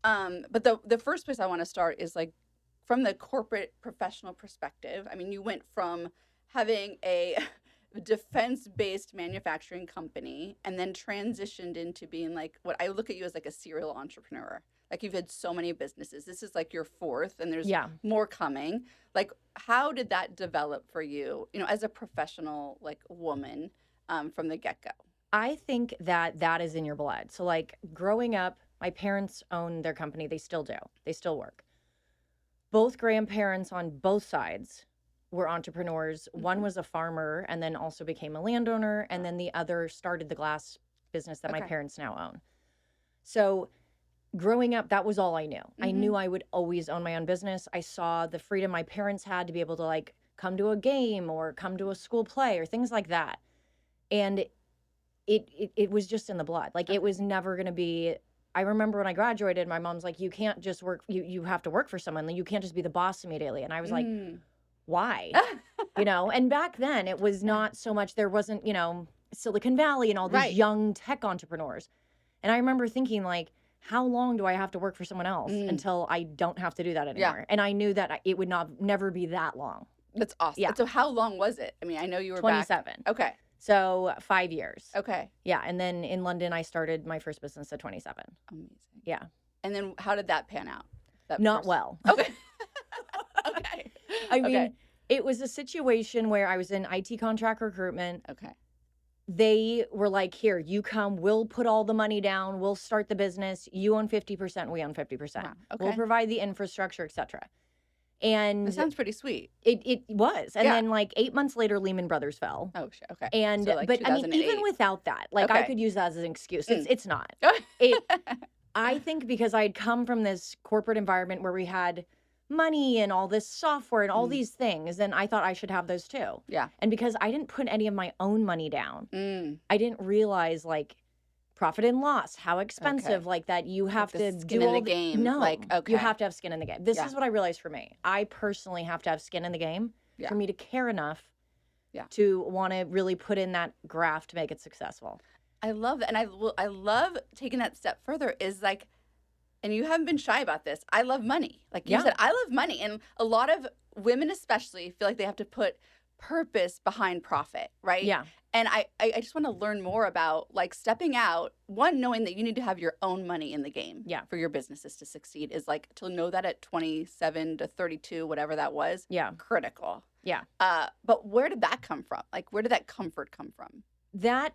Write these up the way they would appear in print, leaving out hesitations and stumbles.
But the first place I want to start is like from the corporate professional perspective. I mean, you went from having a defense-based manufacturing company and then transitioned into being like what I look at you as like a serial entrepreneur. Like you've had so many businesses. This is like your fourth and there's Yeah. more coming. Like how did that develop for you, as a professional like woman from the get-go? I think that is in your blood. So like growing up, my parents own their company. They still do. They still work. Both grandparents on both sides were entrepreneurs. One was a farmer and then also became a landowner. And then the other started the glass business that my Okay. parents now own. So growing up, that was all I knew. I knew I would always own my own business. I saw the freedom my parents had to be able to like come to a game or come to a school play or things like that. And it was just in the blood. Like it was never going to be. I remember when I graduated, my mom's like, you can't just work. You have to work for someone. You can't just be the boss immediately. And I was like, why? And back then it was not so much. There wasn't, Silicon Valley and all these Right. young tech entrepreneurs. And I remember thinking like, how long do I have to work for someone else until I don't have to do that anymore? And I knew that it would never be that long. That's awesome. Yeah. So how long was it? I mean, I know you were 27. back. Okay. So 5 years. Okay. Yeah. And then in London, I started my first business at 27. Amazing. Yeah. And then how did that pan out? Not well. Okay. Okay. I mean, Okay. it was a situation where I was in IT contract recruitment. Okay. They were like, here, you come, we'll put all the money down, we'll start the business. You own 50%, we own 50%. Wow. Okay. We'll provide the infrastructure, etc. And That sounds pretty sweet. it was. And Yeah. then like 8 months later, Lehman Brothers fell. Oh, shit. Okay. And So, like, but I mean, even 2008. without that, like I Okay. could use that as an excuse. It's not. I think because I had come from this corporate environment where we had money and all this software and all these things, and I thought I should have those too. Yeah. And because I didn't put any of my own money down, Mm. I didn't realize like profit and loss, how expensive, Okay. like that you have the to skin do in all the game, No, like, okay. you have to have skin in the game. This Yeah. is what I realized for me. I personally have to have skin in the game Yeah. for me to care enough Yeah. to want to really put in that graft to make it successful. I love that. And I love taking that step further is like, and you haven't been shy about this. I love money. Like you Yeah. said, I love money. And a lot of women especially feel like they have to put purpose behind profit, right? Yeah. And I just want to learn more about like stepping out, one, knowing that you need to have your own money in the game Yeah. for your businesses to succeed is like to know that at 27 to 32, whatever that was, Yeah. critical. Yeah. But where did that come from? Like, where did that comfort come from? That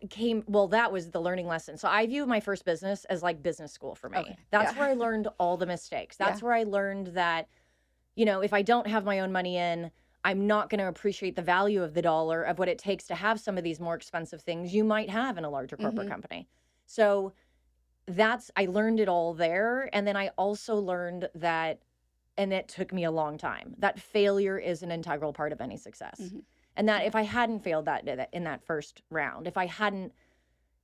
was the learning lesson. So I view my first business as like business school for me. Okay. That's Yeah. where I learned all the mistakes. That's where I learned that, if I don't have my own money in, I'm not going to appreciate the value of the dollar of what it takes to have some of these more expensive things you might have in a larger corporate company. So I learned it all there. And then I also learned that, and it took me a long time, that failure is an integral part of any success. And that if I hadn't failed in that first round, if I hadn't,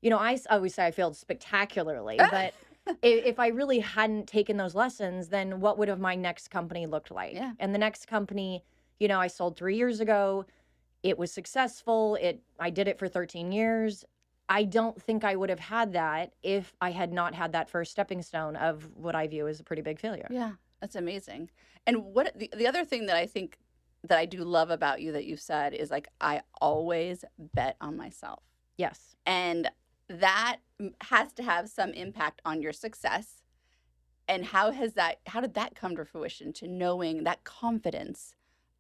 I always say I failed spectacularly, but if I really hadn't taken those lessons, then what would have my next company looked like? Yeah. And the next company, I sold 3 years ago. It was successful. I did it for 13 years. I don't think I would have had that if I had not had that first stepping stone of what I view as a pretty big failure. Yeah, that's amazing. And what the other thing that I think that I do love about you that you said is like, I always bet on myself. Yes. And that has to have some impact on your success. And how did that come to fruition to knowing that confidence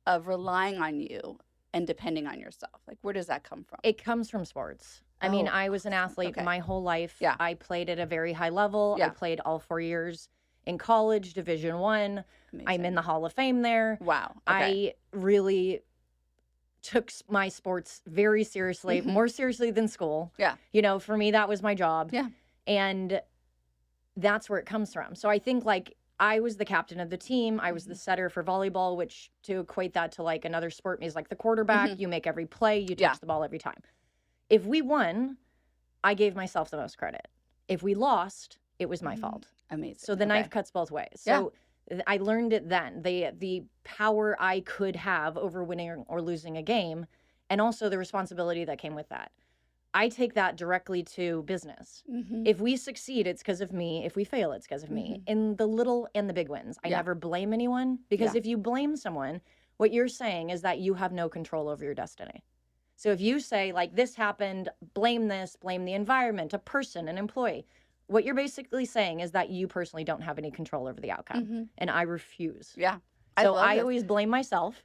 of relying on you and depending on yourself? Like, where does that come from? It comes from sports. I mean, Oh, I was an athlete okay. my whole life. Yeah. I played at a very high level. Yeah. I played all 4 years in college, Division I. I'm in the Hall of Fame there. Wow. Okay. I really took my sports very seriously, more seriously than school. Yeah. For me, that was my job. Yeah. And that's where it comes from. So I think like I was the captain of the team. I was the setter for volleyball, which to equate that to like another sport means like the quarterback. You make every play, you touch the ball every time. If we won, I gave myself the most credit. If we lost, it was my fault. Amazing. So the knife cuts both ways. So I learned it then. The power I could have over winning or losing a game, and also the responsibility that came with that. I take that directly to business. If we succeed, it's because of me. If we fail, it's because of me. In the little and the big wins, I never blame anyone, because if you blame someone, what you're saying is that you have no control over your destiny. So if you say, like, this happened, blame this, blame the environment, a person, an employee, what you're basically saying is that you personally don't have any control over the outcome. And I refuse. Yeah. So I always blame myself.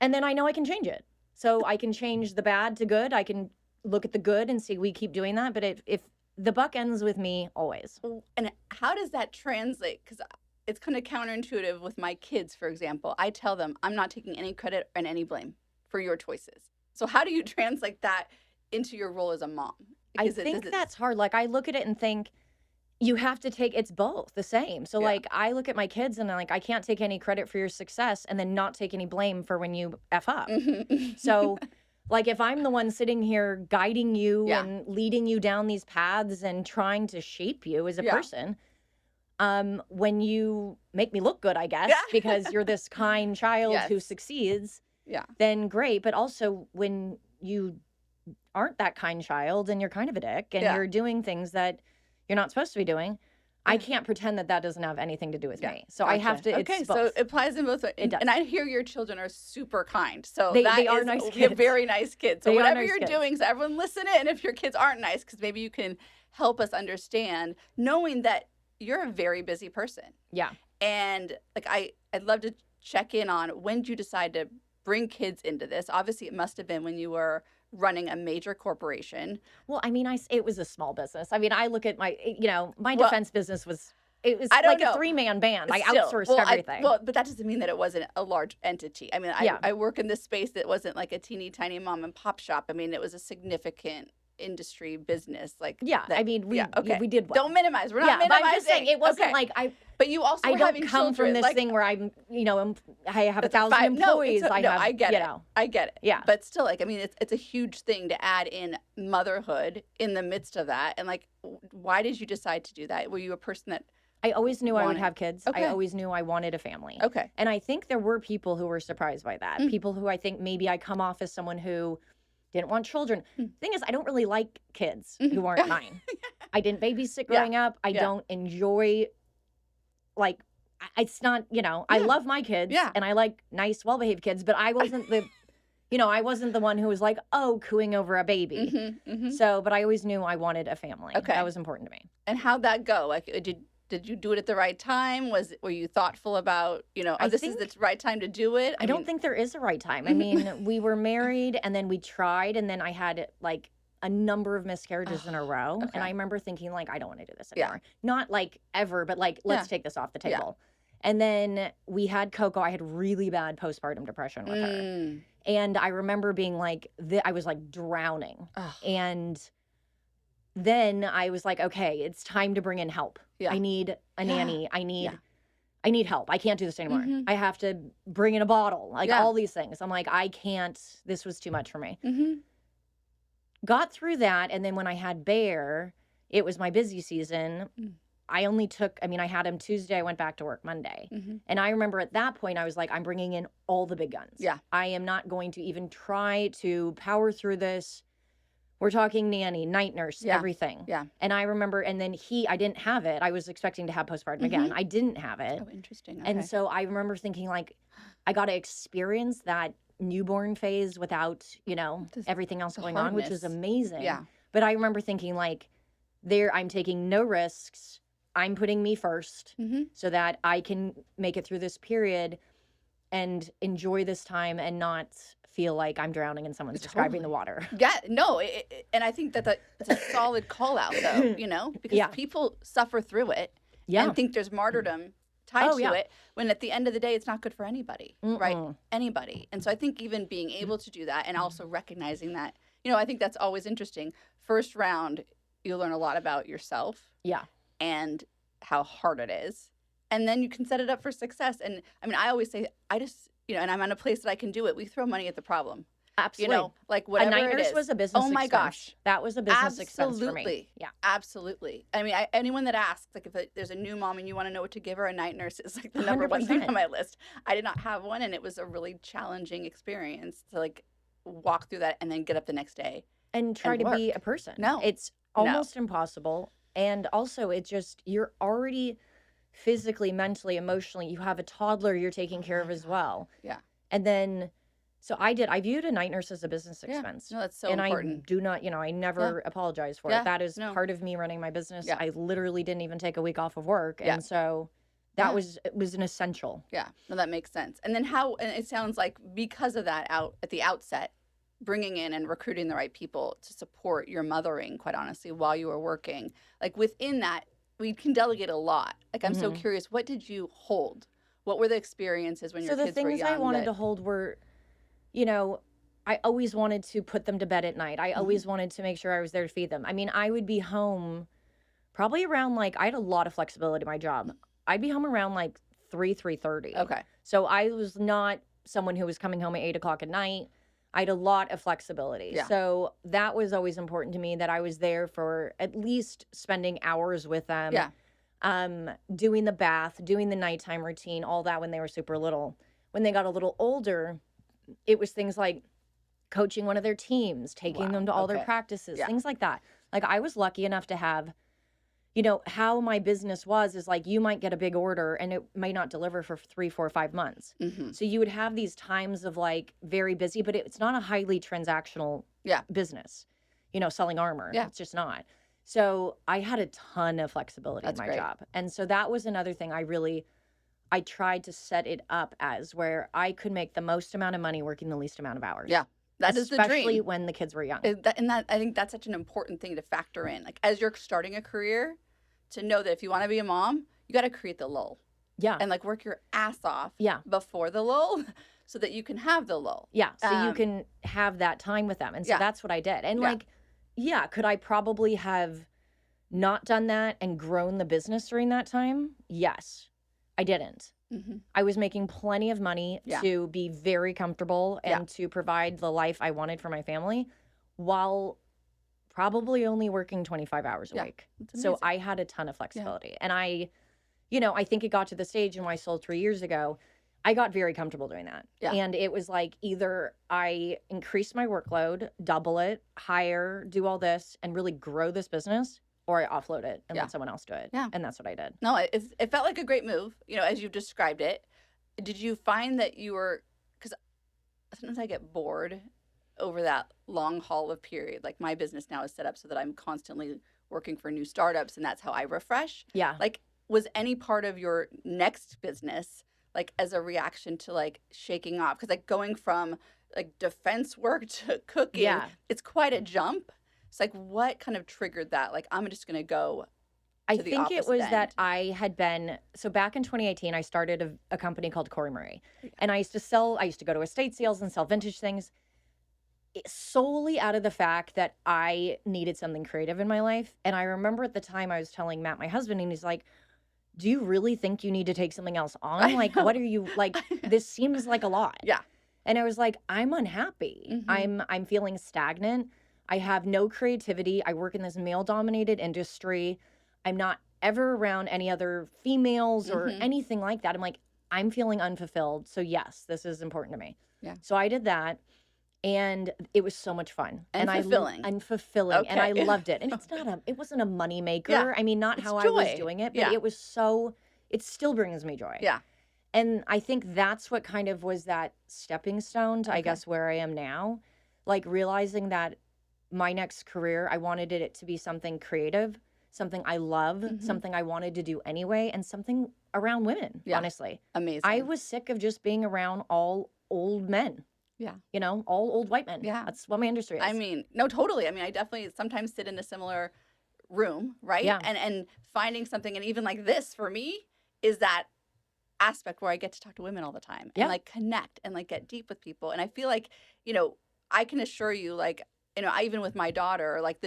And then I know I can change it. So I can change the bad to good. I can look at the good and see we keep doing that. But if the buck ends with me, always. And how does that translate? Because it's kind of counterintuitive with my kids, for example. I tell them I'm not taking any credit and any blame for your choices. So how do you translate that into your role as a mom? I think that's hard. Like, I look at it and think you have to take, it's both the same. So like, I look at my kids and I'm like, I can't take any credit for your success and then not take any blame for when you F up. So like, if I'm the one sitting here guiding you and leading you down these paths and trying to shape you as a person, when you make me look good, I guess, because you're this kind child who succeeds, then great. But also when you aren't that kind child and you're kind of a dick and you're doing things that you're not supposed to be doing, I can't pretend that that doesn't have anything to do with me. So I have to, it's both. So it applies in both ways. It does. And I hear your children are super kind. So they are nice kids. They're very nice kids. So they whatever nice you're kids. doing, so everyone listen in if your kids aren't nice, because maybe you can help us understand, knowing that you're a very busy person. Yeah. And like, I'd love to check in on, when did you decide to bring kids into this? Obviously, it must have been when you were running a major corporation. Well, I mean, it was a small business. I mean, I look at my, my defense business was like a 3-man band. I outsourced everything. But that doesn't mean that it wasn't a large entity. I mean, I work in this space that wasn't like a teeny tiny mom and pop shop. I mean, it was a significant industry business. Like, we did well. Don't minimize. We're not minimizing. But I'm just saying, it wasn't like But you also I don't come children. from this thing where I'm, I have 1,000 employees. I get it. I get it. Yeah. But still, like, I mean, it's a huge thing to add in motherhood in the midst of that. And like, why did you decide to do that? Were you a person that I always knew I would have kids. Okay. I always knew I wanted a family. Okay. And I think there were people who were surprised by that. People who I think maybe I come off as someone who didn't want children. Thing is, I don't really like kids who aren't mine. I didn't babysit growing up. I don't enjoy, like, it's not, I love my kids and I like nice, well-behaved kids, but I wasn't the, I wasn't the one who was like, oh, cooing over a baby. So, but I always knew I wanted a family. Okay. That was important to me. And how'd that go? Like, did you do it at the right time? Were you thoughtful about, this is the right time to do it? I don't think there is a right time. I mean, we were married and then we tried, and then I had like a number of miscarriages in a row. Okay. And I remember thinking, like, I don't want to do this anymore. Not like ever, but like, let's take this off the table. And then we had Coco. I had really bad postpartum depression with her. And I remember being like, I was like drowning. And then I was like, okay, it's time to bring in help. I need a nanny. I need help. I can't do this anymore. I have to bring in a bottle, like all these things. I'm like, I can't, this was too much for me. Got through that. And then when I had Bear, it was my busy season. I had him Tuesday. I went back to work Monday. And I remember at that point, I was like, I'm bringing in all the big guns. I am not going to even try to power through this. We're talking nanny, night nurse, everything. And I remember, and then I didn't have it. I was expecting to have postpartum again. I didn't have it. Oh, interesting. Okay. And so I remember thinking, like, I got to experience that newborn phase without, everything else going on, which was amazing. But I remember thinking, like, I'm taking no risks. I'm putting me first so that I can make it through this period and enjoy this time and not feel like I'm drowning and someone's describing the water. And I think that's a solid call out, though, because people suffer through it and think there's martyrdom tied to it, when at the end of the day, it's not good for anybody, right? Anybody. And so I think even being able to do that and also recognizing that, I think that's always interesting. First round, you learn a lot about yourself. And how hard it is. And then you can set it up for success. And I mean, I always say, and I'm in a place that I can do it. We throw money at the problem. Absolutely. Like whatever a night it nurse is. was a business Oh my expense. gosh. That was a business expense for me. Yeah. Absolutely. I mean, anyone that asks, like, if there's a new mom and you want to know what to give her, a night nurse is like the number 1 thing on my list. I did not have one, and it was a really challenging experience to like walk through that and then get up the next day and try and to be work. a person. No, It's no. almost impossible. And also, it just, you're already physically, mentally, emotionally, you have a toddler you're taking Oh care my of as God. well. Yeah. And then, so I viewed a night nurse as a business Yeah. expense. No, that's so And I important. do not, I Yeah. never apologize for it. Yeah. That is No. part of me running my business. Yeah. I literally didn't even take a week off of work. Yeah. And so Yeah. it was an essential. Yeah. No, that makes sense. And then and it sounds like because of that out at the outset, bringing in and recruiting the right people to support your mothering, quite honestly, while you were working, like within that, we can delegate a lot. Like, I'm so Hmm. curious, what did you hold? What were the experiences when your So the kids were things I young wanted that, to hold were, you know, I always wanted to put them to bed at night. I Mhm. always wanted to make sure I was there to feed them. I mean, I would be home probably around like, I had a lot of flexibility in my job. I'd be home around like 3:30. Okay. So I was not someone who was coming home at 8 o'clock at night. I had a lot of flexibility. Yeah. So that was always important to me, that I was there for at least spending hours with them. Yeah. Doing the bath, doing the nighttime routine, all that when they were super little. When they got a little older, it was things like coaching one of their teams, taking Wow. them to all their Okay. practices, Yeah. things like that. Like, I was lucky enough to have, how my business was is like, you might get a big order and it may not deliver for 3, 4, 5 months. Mm-hmm. So you would have these times of like very busy, but it's not a highly transactional Yeah. business, selling armor. Yeah. It's just not. So I had a ton of flexibility That's in my great. job. And so that was another thing I tried to set it up as, where I could make the most amount of money working the least amount of hours. Yeah. That is the Especially dream. when the kids were young. And that, I think that's such an important thing to factor in. Like, as you're starting a career, to know that if you want to be a mom, you got to create the lull Yeah. and like work your ass off Yeah. before the lull so that you can have the lull. Yeah. So you can have that time with them. And so Yeah. that's what I did. And Yeah. could I probably have not done that and grown the business during that time? Yes. I didn't. Mm-hmm. I was making plenty of money Yeah. to be very comfortable and to provide the life I wanted for my family, while probably only working 25 hours a Yeah. week. That's So amazing. I had a ton of flexibility. And I think it got to the stage when I sold 3 years ago, I got very comfortable doing that. Yeah. And it was like, either I increase my workload, double it, hire, do all this, and really grow this business, or I offload it and Yeah. let someone else do it. Yeah. And that's what I did. No, it felt like a great move, as you've described it. Did you find that you were, because sometimes I get bored over that long haul of period. Like, my business now is set up so that I'm constantly working for new startups, and that's how I refresh. Yeah. Like, was any part of your next business, like, as a reaction to like shaking off? Because like going from like defense work to cooking, Yeah. it's quite a jump. It's like, what kind of triggered that? Like, I'm just going to go I to the think it opposite was end. that I had been, so back in 2018, I started a company called Corre Larkin. And I used to go to estate sales and sell vintage things, solely out of the fact that I needed something creative in my life. And I remember at the time I was telling Matt, my husband, and he's like, do you really think you need to take something else on? Like, what are you, like, this seems like a lot. Yeah. And I was like, I'm unhappy. Mhm. I'm feeling stagnant. I have no creativity. I work in this male-dominated industry. I'm not ever around any other females or Mhm. anything like that. I'm like, I'm feeling unfulfilled. So yes, this is important to me. Yeah. So I did that, and it was so much fun. And fulfilling. And fulfilling. And I Okay. loved it. And it wasn't a money maker. Yeah. I mean, not It's how I was joy. doing it, but Yeah. it still brings me joy. Yeah. And I think that's what kind of was that stepping stone to, I Okay. guess, where I am now. Like, realizing that my next career, I wanted it to be something creative, something I love, Mhm. something I wanted to do anyway, and something around women, Yeah. honestly. Amazing. I was sick of just being around all old men, Yeah. all old white men. Yeah. That's what my industry is. I mean, no, totally. I mean, I definitely sometimes sit in a similar room, right? Yeah. And finding something, and even like this for me is that aspect where I get to talk to women all the time Yeah. and like connect and like get deep with people. And I feel like, I can assure you, like, even with my daughter, like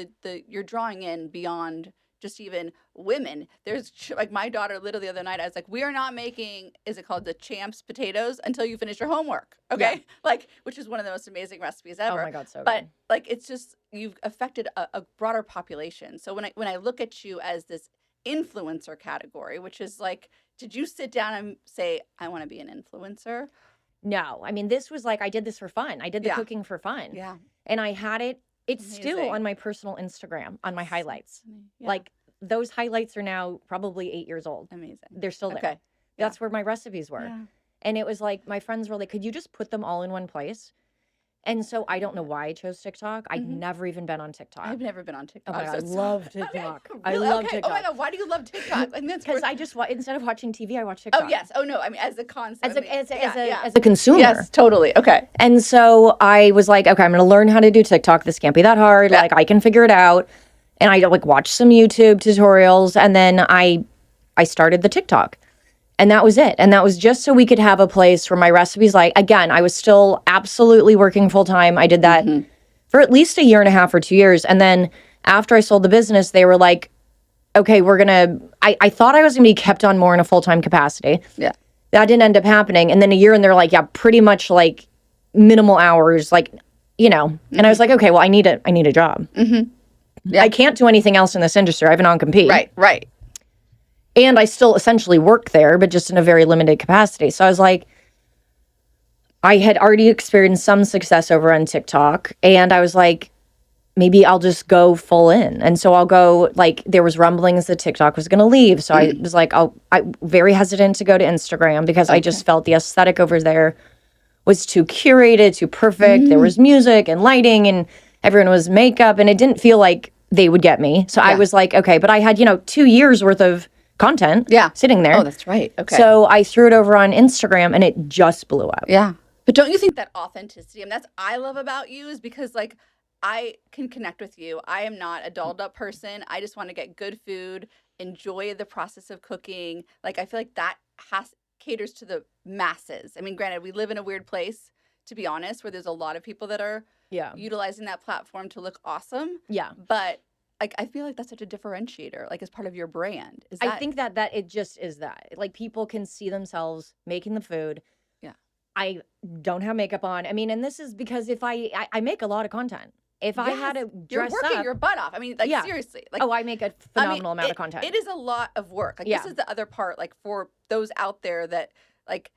you're drawing in beyond just even women. There's like my daughter literally the other night, I was like, we are not making, is it called the Champs potatoes until you finish your homework. Okay. Yeah. Like, which is one of the most amazing recipes Oh ever. my God, so But good. like, it's just, you've affected a broader population. So when I look at you as this influencer category, which is like, did you sit down and say, I want to be an influencer? No, I mean, this was like, I did this for fun. I did the Yeah. cooking for fun. Yeah. And I had it It's still Amazing. on my personal Instagram, on my So highlights. funny. Yeah. Like, those highlights are now probably 8 years old. Amazing. They're still there. Okay. That's where my recipes were. Yeah. And it was like, my friends were like, could you just put them all in one place? And so I don't know why I chose TikTok. I'd never even been on TikTok. I've never been on TikTok. Oh my God, I so love okay, TikTok. really? I love Okay. TikTok. Oh my God, why do you love TikTok? And that's Because worth- I just, instead of watching TV, I watch TikTok. Oh yes. Oh no. I mean, as a concept. As I mean, as a consumer. Yes, totally. Okay. And so I was like, okay, I'm going to learn how to do TikTok. This can't be that hard. Yeah. Like, I can figure it out. And I like watched some YouTube tutorials, and then I started the TikTok. And that was it. And that was just so we could have a place where my recipes, like, again, I was still absolutely working full time. I did that for at least a year and a half or 2 years. And then after I sold the business, they were like, okay, I thought I was going to be kept on more in a full-time capacity. Yeah. That didn't end up happening. And then a year and they're like, yeah, pretty much like minimal hours, like, you know. And I was like, okay, well, I need a job. Yeah. I can't do anything else in this industry. I have a non-compete. Right. And I still essentially work there, but just in a very limited capacity. So I was like, I had already experienced some success over on TikTok. And I was like, maybe I'll just go full in. And so I'll go, like, there was rumblings that TikTok was going to leave. So I was like, I'm very hesitant to go to Instagram because I just felt the aesthetic over there was too curated, too perfect. There was music and lighting and everyone was makeup. And it didn't feel like they would get me. So I was like, okay, but I had, 2 years worth of content sitting there. Oh, that's right. Okay. So I threw it over on Instagram and it just blew up. Yeah. But don't you think that authenticity, and that's I love about you, is because like I can connect with you. I am not a dolled up person. I just want to get good food, enjoy the process of cooking. Like I feel like that caters to the masses. I mean, granted, we live in a weird place, to be honest, where there's a lot of people that are utilizing that platform to look awesome. Yeah. But like I feel like that's such a differentiator, like as part of your brand. I think that it just is that. Like people can see themselves making the food. Yeah. I don't have makeup on. I mean, and this is because if I make a lot of content. If I had to dress you're working up, your butt off. I mean, like seriously. Like I make a phenomenal amount of content. It is a lot of work. Like this is the other part, like for those out there that like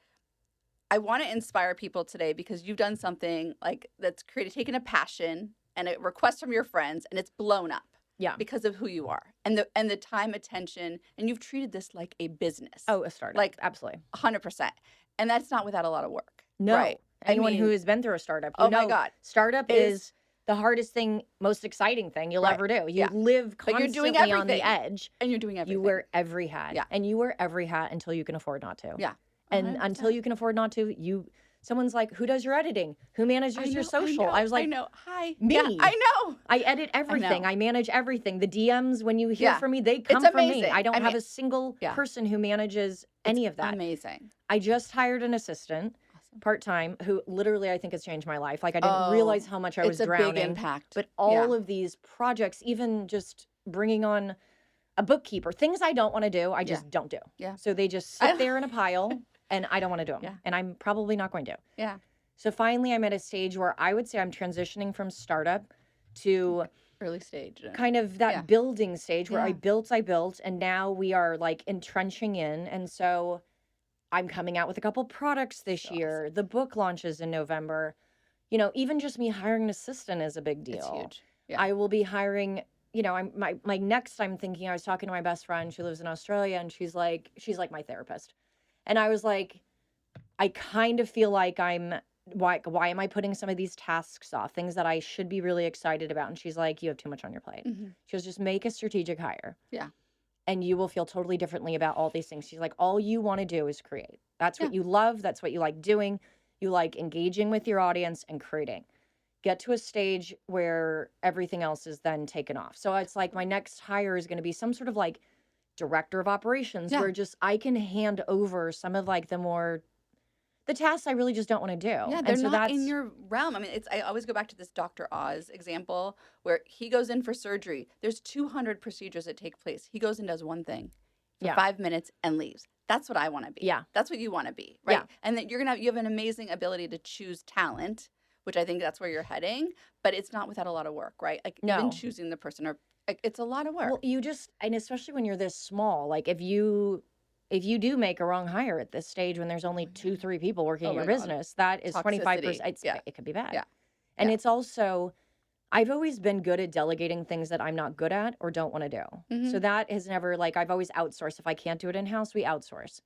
I want to inspire people today because you've done something like that's taken a passion and a request from your friends and it's blown up. Yeah. Because of who you are and the time, attention, and you've treated this like a business. Oh, a startup. Like absolutely. 100%. And that's not without a lot of work. No. Right. Anyone who has been through a startup, my God. Startup is the hardest thing, most exciting thing you'll ever do. You live constantly on the edge. And you're doing everything. You wear every hat. Yeah. And you wear every hat until you can afford not to. Yeah. 100%. And until you can afford not to, someone's like, who does your editing? Who manages your social? I was like, I know. Hi. Me. Yeah, I know. I edit everything. I manage everything. The DMs, when you hear from me, they come from me. I don't have a single person who manages any of that. Amazing. I just hired an assistant part-time who literally I think has changed my life. Like I didn't realize how much I was drowning. It's a big impact. But all of these projects, even just bringing on a bookkeeper, things I don't want to do, I just don't do. Yeah. So they just sit there in a pile and I don't want to do them. Yeah. And I'm probably not going to. Yeah. So finally I'm at a stage where I would say I'm transitioning from startup to early stage. Kind of that building stage where I built, and now we are like entrenching in. And so I'm coming out with a couple products this year. Awesome. The book launches in November. Even just me hiring an assistant is a big deal. It's huge. Yeah. I will be hiring, my next I'm thinking, I was talking to my best friend, she lives in Australia, and she's like my therapist. And I was like, I kind of feel like why am I putting some of these tasks off, things that I should be really excited about? And she's like, you have too much on your plate. Mm-hmm. She goes, just make a strategic hire. Yeah. And you will feel totally differently about all these things. She's like, all you want to do is create. That's what you love. That's what you like doing. You like engaging with your audience and creating. Get to a stage where everything else is then taken off. So it's like my next hire is going to be some sort of like director of operations where just I can hand over some of like the tasks I really just don't want to do. Yeah, they're not in your realm. I mean, I always go back to this Dr. Oz example where he goes in for surgery. There's 200 procedures that take place. He goes and does one thing for 5 minutes and leaves. That's what I want to be. Yeah. That's what you want to be, right? Yeah. And that you have an amazing ability to choose talent, which I think that's where you're heading, but it's not without a lot of work, right? Like even choosing the person it's a lot of work. Well, and especially when you're this small, like if you do make a wrong hire at this stage when there's only 2-3 people working in your business, that is 25%. It could be bad. Yeah. And it's also, I've always been good at delegating things that I'm not good at or don't want to do. Mhm. So that has never, like, I've always outsourced. If I can't do it in-house, we outsource.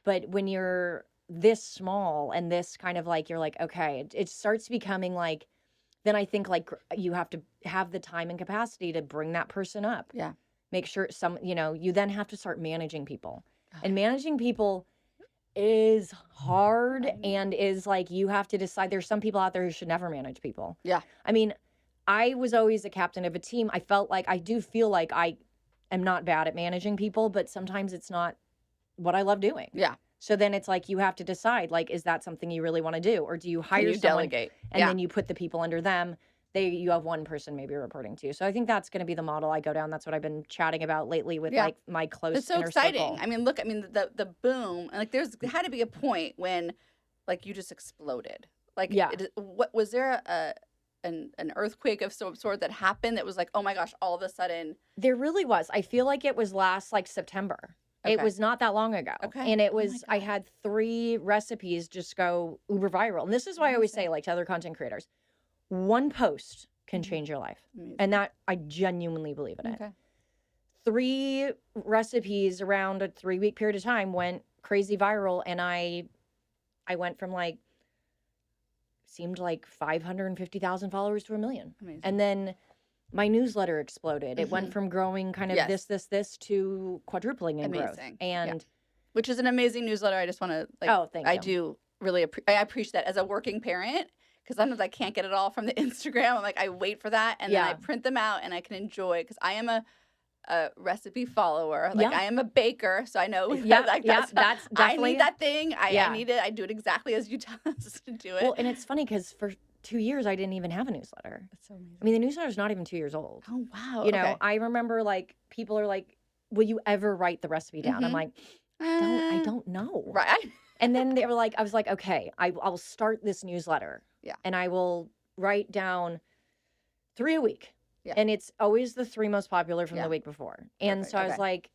But when you're this small and this kind of like, you're like, okay, it starts becoming like, then I think like you have to have the time and capacity to bring that person up. Yeah. Make sure you then have to start managing people. Oh, And managing people is hard I know. and is like, you have to decide. There's some people out there who should never manage people. Yeah. I mean, I was always a captain of a team. I do feel like I am not bad at managing people, but sometimes it's not what I love doing. Yeah. So then it's like you have to decide, like, is that something you really want to do? Or do you Can hire you someone delegate? and Yeah. then you put the people under them? You have one person maybe reporting to you. So I think that's going to be the model I go down. That's what I've been chatting about lately with Yeah. like my close It's so inner exciting. circle. I mean, look, I mean, the boom, and like there had to be a point when like you just exploded. Like, Yeah. What was there an earthquake of some sort that happened that was like, oh my gosh, all of a sudden? There really was. I feel like it was last like September. It Okay. was not that long ago. Okay. And it Oh my was, I God. had 3 recipes just go uber viral. And this is why I always say, Amazing. like to other content creators, one post can Mhm. change your life. Amazing. And that I genuinely believe in it. Okay. 3 recipes around a 3-week period of time went crazy viral. And I went from like, seemed like 550,000 followers to 1 million. Amazing. And then my newsletter exploded. It went Mhm. from growing kind of Yes. this to quadrupling in growth. Amazing. Yeah. And Which is an amazing newsletter. I just want to like. oh, thank I you. do really I appreciate that as a working parent because sometimes I can't get it all from the Instagram. I'm like I wait for that and then I Yeah. print them out and I can enjoy because I am a recipe follower. Like Yeah. I am a baker, so I know Yeah, like yeah, that's I definitely need that thing. I yeah. need it. I do it exactly as you tell us to do it. Well, and it's funny because for 2 years I didn't even have a newsletter. That's so amazing. I mean, the newsletter's not even 2 years old. Oh wow. You know, Okay. I remember like people are like, "Will you ever write the recipe down?" I'm Mhm. like, I Uh, don't know. Right. And then they were like, I was like, okay, I'll start this newsletter. Yeah. And I will write down 3 a week. Yeah. And it's always the 3 most popular from Yeah. the week before. And Perfect. so I was Okay. like,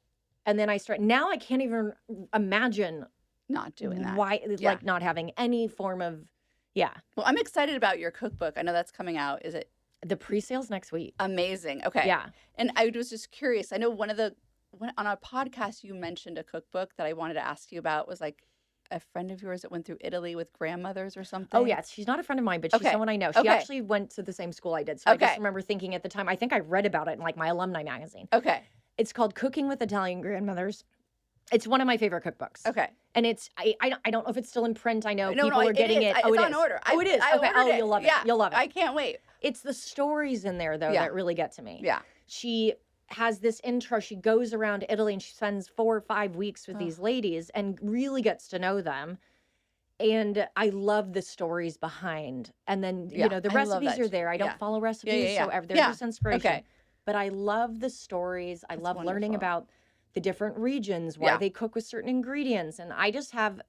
and then now I can't even imagine Not doing that. why, Yeah. like not having any form of, yeah. Well, I'm excited about your cookbook. I know that's coming out. Is it The pre-sales next week. amazing? Okay. Yeah. And I was just curious. I know on our podcast you mentioned a cookbook that I wanted to ask you about was like a friend of yours that went through Italy with grandmothers or something. Oh, yeah. She's not a friend of mine, but she's Okay. someone I know. She Okay. actually went to the same school I did. So I just Okay. remember thinking at the time, I think I read about it in like my alumni magazine. Okay. It's called Cooking with Italian Grandmothers. It's one of my favorite cookbooks. Okay. And it's I don't know if it's still in print. I know No, people are getting is. it. Oh, It's it on is. order. Oh, it is. I Okay. ordered Oh, it. you'll love it. Yeah. You'll love it. I can't wait. It's the stories in there though Yeah. that really get to me. Yeah. She has this intro. She goes around Italy and she spends 4 or 5 weeks with these ladies and really gets to know them. And I love the stories behind. And then, Yeah, the I love recipes that. are there. I don't Yeah. follow recipes, yeah. so they're Yeah. just inspiration. Okay. But I love the stories. I That's love learning wonderful. about the different regions, why Yeah. they cook with certain ingredients. And I just have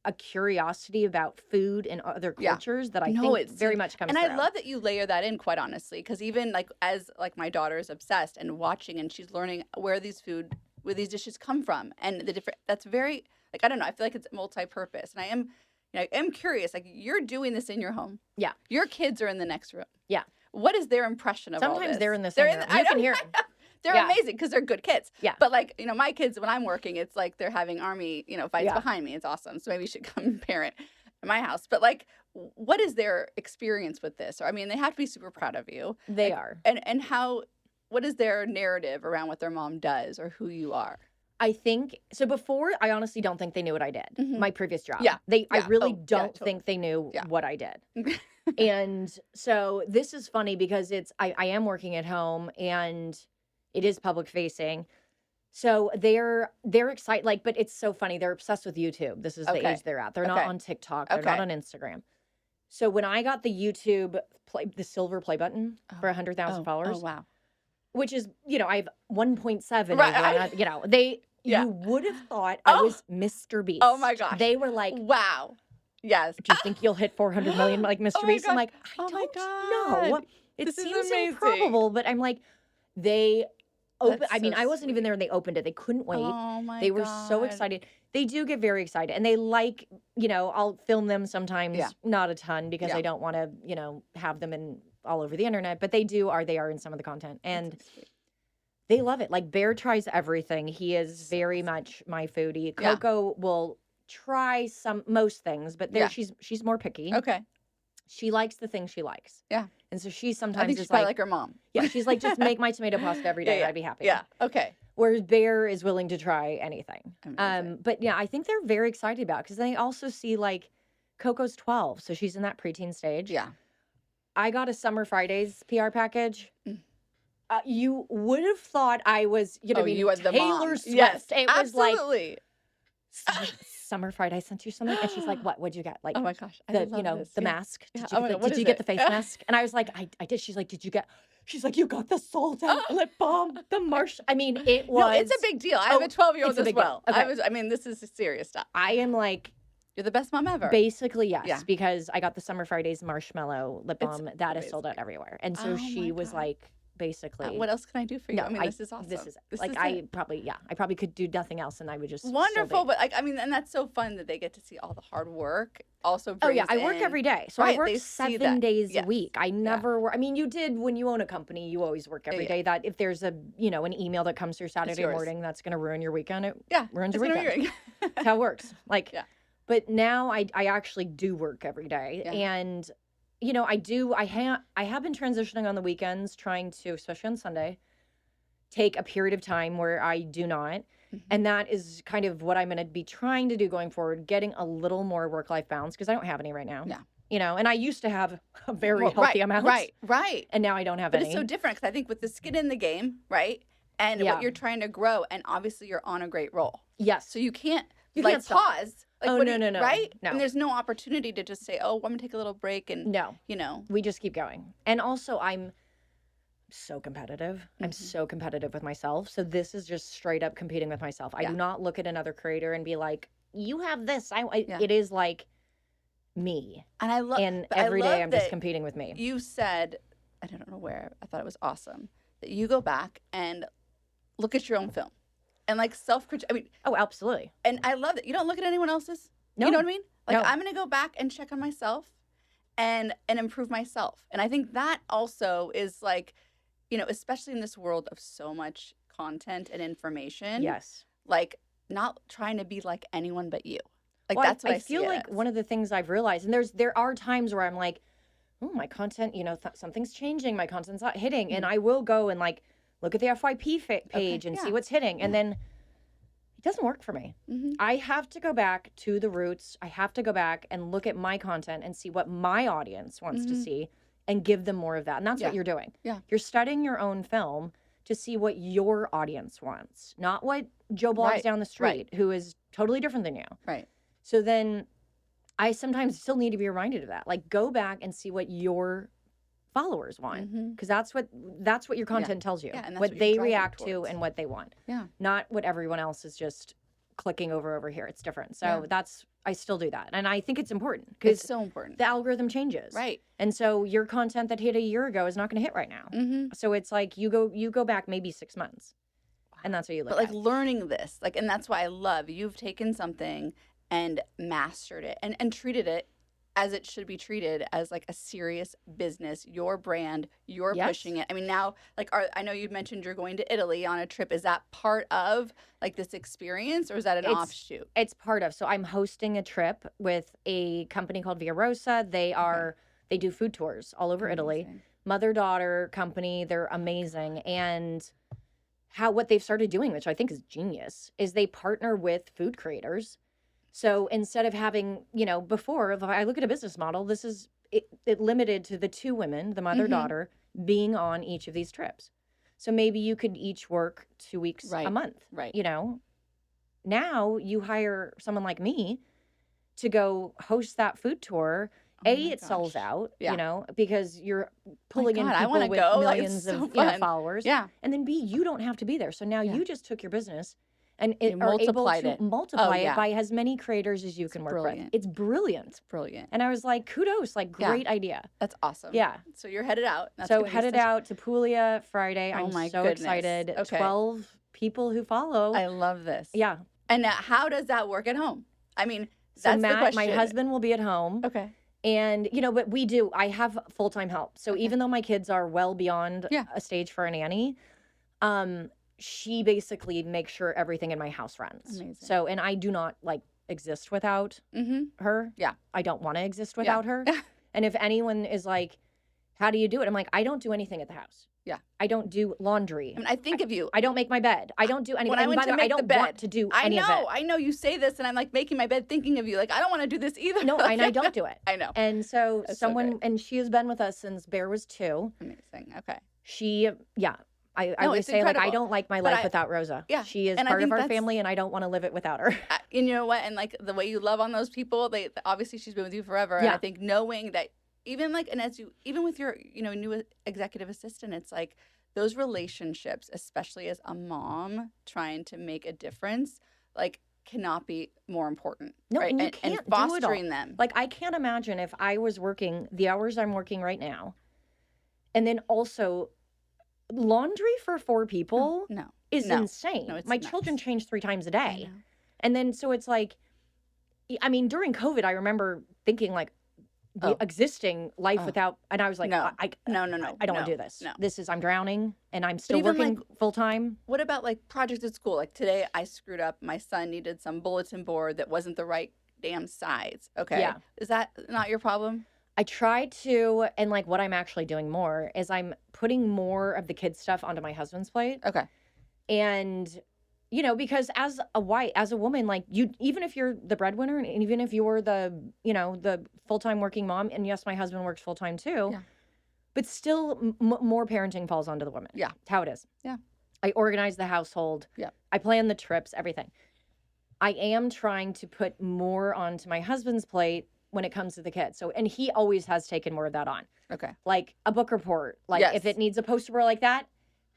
a curiosity about food and other Yeah. cultures that I No, think it's very much comes And through. I love that you layer that in, quite honestly, because even like as like my daughter is obsessed and watching, and she's learning where these dishes come from, and the different. That's very like I don't know. I feel like it's multi-purpose, and I am curious. Like you're doing this in your home. Yeah. Your kids are in the next room. Yeah. What is their impression of all Sometimes this? they're in the same room. I You can know. hear 'em. They're Yeah. amazing because they're good kids. Yeah. But like, my kids, when I'm working, it's like they're having army, fights Yeah. behind me. It's awesome. So maybe you should come and parent at my house. But like, what is their experience with this? Or I mean, they have to be super proud of you. They Like, are. And what is their narrative around what their mom does or who you are? I think so. Before, I honestly don't think they knew what I did. Mhm. My previous job. Yeah. I Yeah. really Oh, yeah, don't totally. think they knew Yeah. what I did. And so this is funny because I am working at home and it is public facing. So they're excited, like, but it's so funny. They're obsessed with YouTube. This is the Okay. age they're at. They're not Okay. on TikTok. They're not Okay. on Instagram. So when I got the YouTube the silver play button for 100,000 followers, Oh, wow. which is, I have 1.7 Right, over, and Yeah. you would have thought I Oh. was Mr. Beast. Oh my gosh. They were like, Wow. Yes. do you think you'll hit 400 million like Mr. Oh my Beast? I'm gosh. like, I Oh my don't know. God. It This is seems amazing. improbable, but I'm like, they open. That's I mean, so I wasn't even sweet. there and they opened it. They couldn't wait. Oh my They were so God. excited. They do get very excited and they like, I'll film them sometimes, Yeah. not a ton because Yeah. I don't want to, have them in all over the internet, but they are in some of the content. And That's so sweet. they love it. Like Bear tries everything. He is very much my foodie. Yeah. Coco will try most things, but Yeah. she's more picky. Okay. She likes the things she likes. Yeah. And so she I sometimes think is she's probably like, like her mom. yeah, she's like, just make my tomato pasta every day. Yeah. I'd be happy. Yeah. Okay. Whereas Bear is willing to try anything. Amazing. But yeah, I think they're very excited about it because they also see like Coco's 12, so she's in that preteen stage. Yeah. I got a Summer Fridays PR package. Mm. You would have thought I was, you know, you as the mom. Taylor Swift. Yes, it was like absolutely. Summer Friday. I sent you something, and she's like, "What? What'd you get?" Like, Oh my gosh. I the love this. the Yeah. mask. Yeah. Did Oh you my get God, the, what did you is get it? the face mask? And I was like, I did. She's like, did you get? She's like, you got the salt and lip balm, the marsh. I mean, it was. No, it's a big deal. I have a 12-year-old it's a as big deal. well. Okay. I mean, this is serious stuff. I am like, You're the best mom ever. basically yes, Yeah. because I got the Summer Fridays marshmallow lip It's balm that is sold out everywhere, and so Oh she my was God. like, basically, What else can I do for you? no, I mean, this is awesome. This is This like is I it. probably could do nothing else, and I would just still Wonderful, be. but like I mean, and that's so fun that they get to see all the hard work. Also, Oh yeah, I brings work in- every day, so Right, I work they see 7 that. days a Yes. week. I never work. I mean, you did when you own a company, you always work every Yeah. day. That if there's an email that comes through Saturday yours. morning that's going to ruin your weekend, it Yeah, ruins it's your gonna be weekend. great. That's how it works. Like, Yeah. but now I actually do work every day, Yeah. and I have been transitioning on the weekends, trying to, especially on Sunday, take a period of time where I do not. Mhm. And that is kind of what I'm going to be trying to do going forward, getting a little more work-life balance because I don't have any right now. Yeah. And I used to have a very Well, healthy right, amount. Right. And now I don't have But any. it's so different because I think with the skin in the game, right, and Yeah. what you're trying to grow, and obviously you're on a great roll, Yes. so you can't You like can't stop. pause. Like, Oh, what no, no. Right? No. And there's no opportunity to just say, "Oh, I'm gonna take a little break," and No. We just keep going. And also I'm so competitive. I'm Mhm. so competitive with myself. So this is just straight up competing with myself. I Yeah. do not look at another creator and be like, you have this. Yeah. It is like me. And I love. And but I every love day I'm just that competing with me. You said, I don't know where. I thought it was awesome that you go back and look at your own film, and like self-critique. I mean, Oh, absolutely. and I love that you don't look at anyone else's. No. You know what I mean? Like No. I'm gonna go back and check on myself, and improve myself. And I think that also is like, especially in this world of so much content and information. Yes. Like not trying to be like anyone but you. Like Well, that's what I feel see it like as. one of the things I've realized, and there are times where I'm like, oh, my content, something's changing, my content's not hitting, and I will go and like look at the FYP page and see yeah. what's hitting, and Yeah. then it doesn't work for me. Mhm. I have to go back to the roots. I have to go back and look at my content and see what my audience wants to Mhm. see and give them more of that. And that's Yeah. what you're doing. Yeah. You're studying your own film to see what your audience wants, not what Joe Blogs Right, down the street, who is totally different than you. Right. So then I sometimes still need to be reminded of that. Like, go back and see what your followers want, Mhm. because that's what your content tells you. Yeah, and that's what what you're they driving react to towards. and what they want. Yeah. Not what everyone else is just clicking over here. It's different. So Yeah. I still do that. And I think it's important It's because so important. the algorithm changes. Right. And so your content that hit a year ago is not going to hit right now. Mm-hmm. So it's like you go back maybe 6 months. And that's what you look But like at. learning this, like, and that's why I love you've taken something and mastered it and treated it as it should be treated, as like a serious business, your brand, you're Yes. pushing it. I mean, now, like, I know you mentioned you're going to Italy on a trip. Is that part of like this experience, or is that an offshoot? It's part of. So I'm hosting a trip with a company called Via Rosa. They do food tours all over Italy. Amazing. Mother-daughter company. They're amazing. And what they've started doing, which I think is genius, is they partner with food creators. So instead of having, before, if I look at a business model, this is it limited to the two women, the mother-daughter, being on each of these trips. So maybe you could each work 2 weeks a Right. month. Right. Now you hire someone like me to go host that food tour. Oh A, my it sells gosh. out, Yeah. because you're pulling in God, I people wanna with go. Like, it's millions so of fun. followers. Yeah. And then B, you don't have to be there. So now Yeah. you just took your business and You are able multiplied to it. multiply yeah. it by as many creators as you can work brilliant. with. It's brilliant. Brilliant. And I was like, kudos, like Yeah. great idea. That's awesome. Yeah. So you're headed out. That's So gonna be headed such- out to Puglia Friday. Oh I'm my so goodness. excited. Okay. 12 people who follow. I love this. Yeah. And now, how does that work at home? I mean, So that's the Matt, question. my husband, will be at home. Okay. And, but I have full-time help. So Okay. even though my kids are well beyond Yeah. a stage for a nanny, she basically makes sure everything in my house runs. Amazing. So, and I do not like exist without her. Yeah. I don't want to exist without her. And if anyone is like, how do you do it? I'm like, I don't do anything at the house. Yeah. I don't do laundry. I mean, I think of you. I don't make my bed. I don't do anything. When I went by the to way, I make the don't bed, want to do any of it. I know you say this, and I'm like making my bed thinking of you. Like, I don't want to do this either. No, and I don't do it. I know. And so That's so someone, great. and she has been with us since Bear was 2. Amazing. Okay. She, I No, always it's say, like, I incredible. don't like my But life without Rosa. Yeah, She is and I part of think our that's- family, and I don't want to live it without her. And you know what? And like the way you love on those people, they obviously she's been with you forever. And Yeah. I think knowing that even like, and as you, even with your, new executive assistant, it's like those relationships, especially as a mom trying to make a difference, like cannot be more important. No, right? and you and can't do it all. fostering them. Like, I can't imagine if I was working the hours I'm working right now, and then also laundry for 4 people No. is No. insane. No, it's My nuts. children change 3 times a I day. know. And then, so it's like, I mean, during COVID, I remember thinking, like, the existing life without, and I was like, No. I No. don't want to do this. No. I'm drowning, and I'm still even, working full time. What about like projects at school? Like today I screwed up. My son needed some bulletin board that wasn't the right damn size. Okay. Yeah. Is that not your problem? I try to, and like what I'm actually doing more is I'm putting more of the kids' stuff onto my husband's plate. Okay. And, because as a woman, like even if you're the breadwinner and even if you're the, the full-time working mom, and yes, my husband works full-time too, Yeah. but still more parenting falls onto the women. Yeah. It's how it is. Yeah. I organize the household. Yeah. I plan the trips, everything. I am trying to put more onto my husband's plate when it comes to the kids. So, and he always has taken more of that on. Okay. Like a book report. Like Yes. if it needs a poster board like that,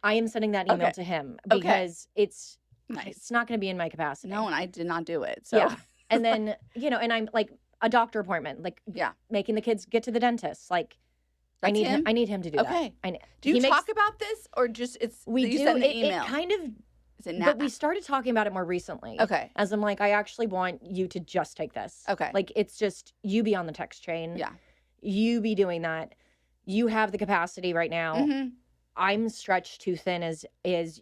I am sending that email Okay. to him Okay. because it's Nice. not going to be in my capacity. No, and I did not do it. So Yeah. And then, and I'm like a doctor appointment, like yeah. making the kids get to the dentist. Like I That's need him? I need him to do that. Okay. I, Do you he talk about this or just we you do send the it, email? it kind of, Is it but we started talking about it more recently. Okay. As I'm like, I actually want you to just take this. Okay. Like it's just you be on the text chain. Yeah. You be doing that. You have the capacity right now. Mm-hmm. I'm stretched too thin as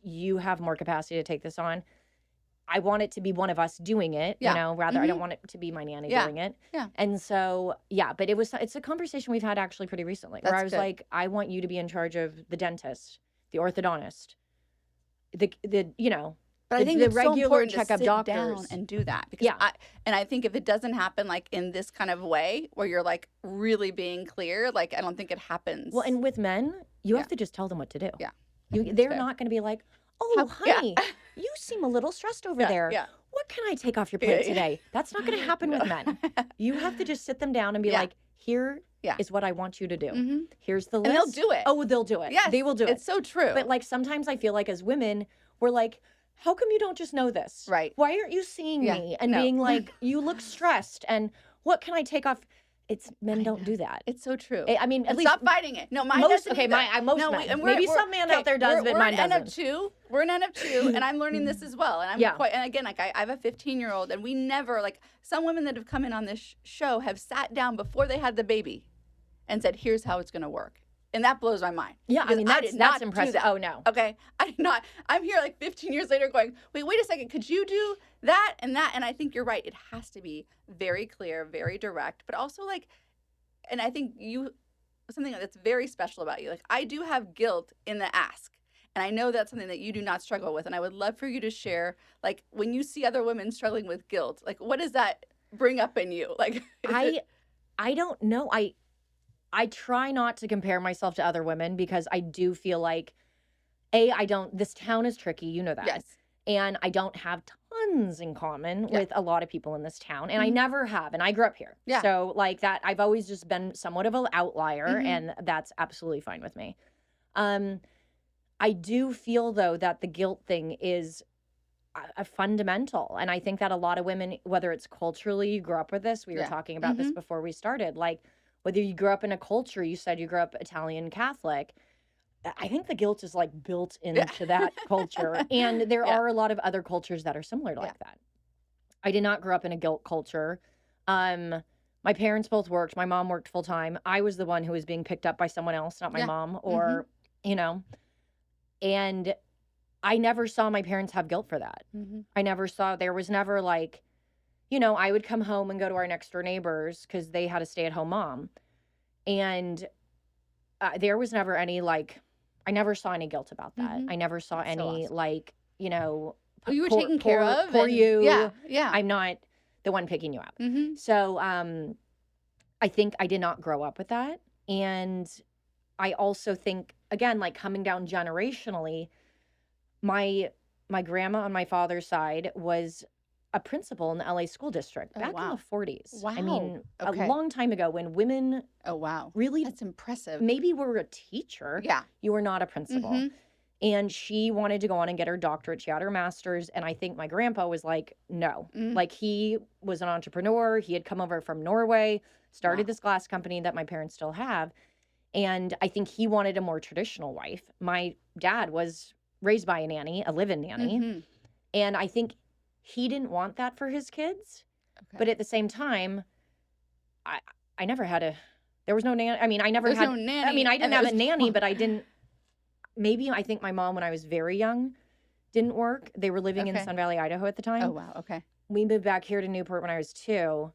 you have more capacity to take this on. I want it to be one of us doing it, Yeah. rather I don't want it to be my nanny Yeah. doing it. Yeah. And so, but it's a conversation we've had actually pretty recently where That's I was good. like, I want you to be in charge of the dentist, the orthodontist, the But I think the it's so regular important checkup to sit doctors. down and do that because Yeah. I think if it doesn't happen like in this kind of way where you're like really being clear, like I don't think it happens. Well, and with men, you Yeah. have to just tell them what to do. Yeah. They're fair. not going to be like, oh, Yeah. honey, you seem a little stressed over Yeah, there. yeah. What can I take off your plate Yeah. today? That's not going to happen with men. You have to just sit them down and be Yeah. like, here Yeah. is what I want you to do. Mhm. Here's the And list. they'll do it. Oh, they'll do it. Yes, They will do it. It's so true. But like sometimes I feel like as women, we're like, how come you don't just know this? Right. Why aren't you seeing Yeah, me and no. being like, you look stressed and what can I take off? It's men I don't know. do that. It's so true. I mean, at And least stop fighting it. No, mine most doesn't okay, either. most No, men. and Maybe some man out there does, but mine we're an N of doesn't. two. We're an N of two, and I'm learning this as well. And I'm Yeah. quite. And again, like I have a 15-year-old, and we never like some women that have come in on this show have sat down before they had the baby, and said, "Here's how it's going to work," and that blows my mind. Yeah, I because mean did not that's do impressive. that. Oh no. Okay, I did not. I'm here like 15 years later going, wait a second, could you do that and that? And I think you're right. It has to be very clear, very direct, but also like, and I think something that's very special about you. Like I do have guilt in the ask. And I know that's something that you do not struggle with. And I would love for you to share, like when you see other women struggling with guilt, like what does that bring up in you? Like I don't know. I try not to compare myself to other women because I do feel like this town is tricky, you know that. yes. And I don't have tons in common Yeah. with a lot of people in this town. And I Mhm. never have. And I grew up here. Yeah. So like that, I've always just been somewhat of an outlier Mhm. and that's absolutely fine with me. I do feel though that the guilt thing is a fundamental. And I think that a lot of women, whether it's culturally, you grew up with this, we were Yeah. talking about this before we started, like whether you grew up in a culture, you said you grew up Italian Catholic, I think the guilt is like built into that culture. And there Yeah. are a lot of other cultures that are similar to like that. I did not grow up in a guilt culture. My My parents both worked. My mom worked full time. I was the one who was being picked up by someone else, not my Yeah. mom, or, you know, and I never saw my parents have guilt for that. I never saw, there was never like, I would come home and go to our next door neighbors because they had a stay at home mom. And there was never any like, I never saw any guilt about that. I never saw That's so any awesome. like, Oh, you were taken care of. poor and you. Yeah. I'm not the one picking you up. So I think I did not grow up with that. And I also think, again, like coming down generationally, my grandma on my father's side was a principal in the LA school district Oh, back in wow. the 40s. I Wow. mean, Okay. a long time ago when women Oh, wow. really That's impressive. maybe were a teacher. Yeah. You were not a principal. And she wanted to go on and get her doctorate. She had her master's. And I think my grandpa was like, no. Like he was an entrepreneur. He had come over from Norway, started this glass company that my parents still have. And I think he wanted a more traditional wife. My dad was raised by a nanny, a live-in nanny. And I think he didn't want that for his kids. Okay. But at the same time, I never had there was no nanny. I mean, I never There's had, no nanny, I mean, I and didn't it have a was nanny, fun. but I didn't, maybe I think my mom, when I was very young, didn't work. They were living in Okay. Sun Valley, Idaho at the time. Oh, wow. Okay. We moved back here to Newport when I was 2.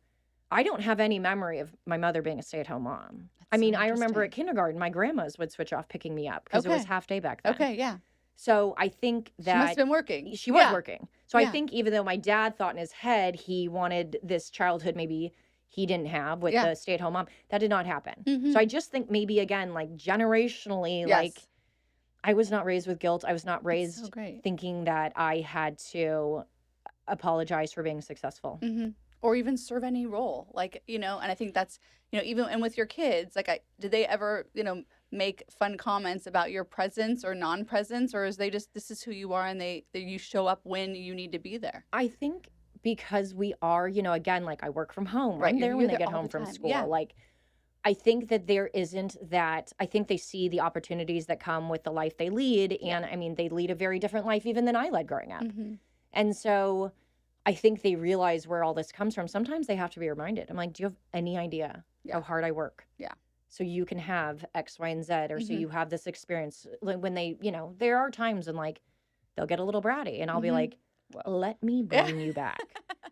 I don't have any memory of my mother being a stay-at-home mom. I mean, I remember at kindergarten, my grandmas would switch off picking me up because it was Okay. half day back then. Okay. Yeah. So I think She that must have been working. she was Yeah. working. So I Yeah. think even though my dad thought in his head he wanted this childhood maybe he didn't have with Yeah. the stay-at-home mom, that did not happen. Mhm. So I just think maybe again, like generationally, like Yes. I was not raised with guilt. I was not That's raised so great. thinking that I had to apologize for being successful. Or even serve any role, like, and I think that's, even, and with your kids, like, did they ever, make fun comments about your presence or non-presence, or is they just, this is who you are, and you show up when you need to be there? I think because we are, again, like I work from home. Right, I'm there you're when they there get all home the from time. school. Yeah. Like I think that there isn't that. I think they see the opportunities that come with the life they lead. And I mean, they lead a very different life even than I led growing up. And so I think they realize where all this comes from. Sometimes they have to be reminded. I'm like, do you have any idea how hard I work? Yeah. So you can have X, Y, and Z, or so you have this experience. Like when they, there are times when like they'll get a little bratty and I'll be like, let me bring you back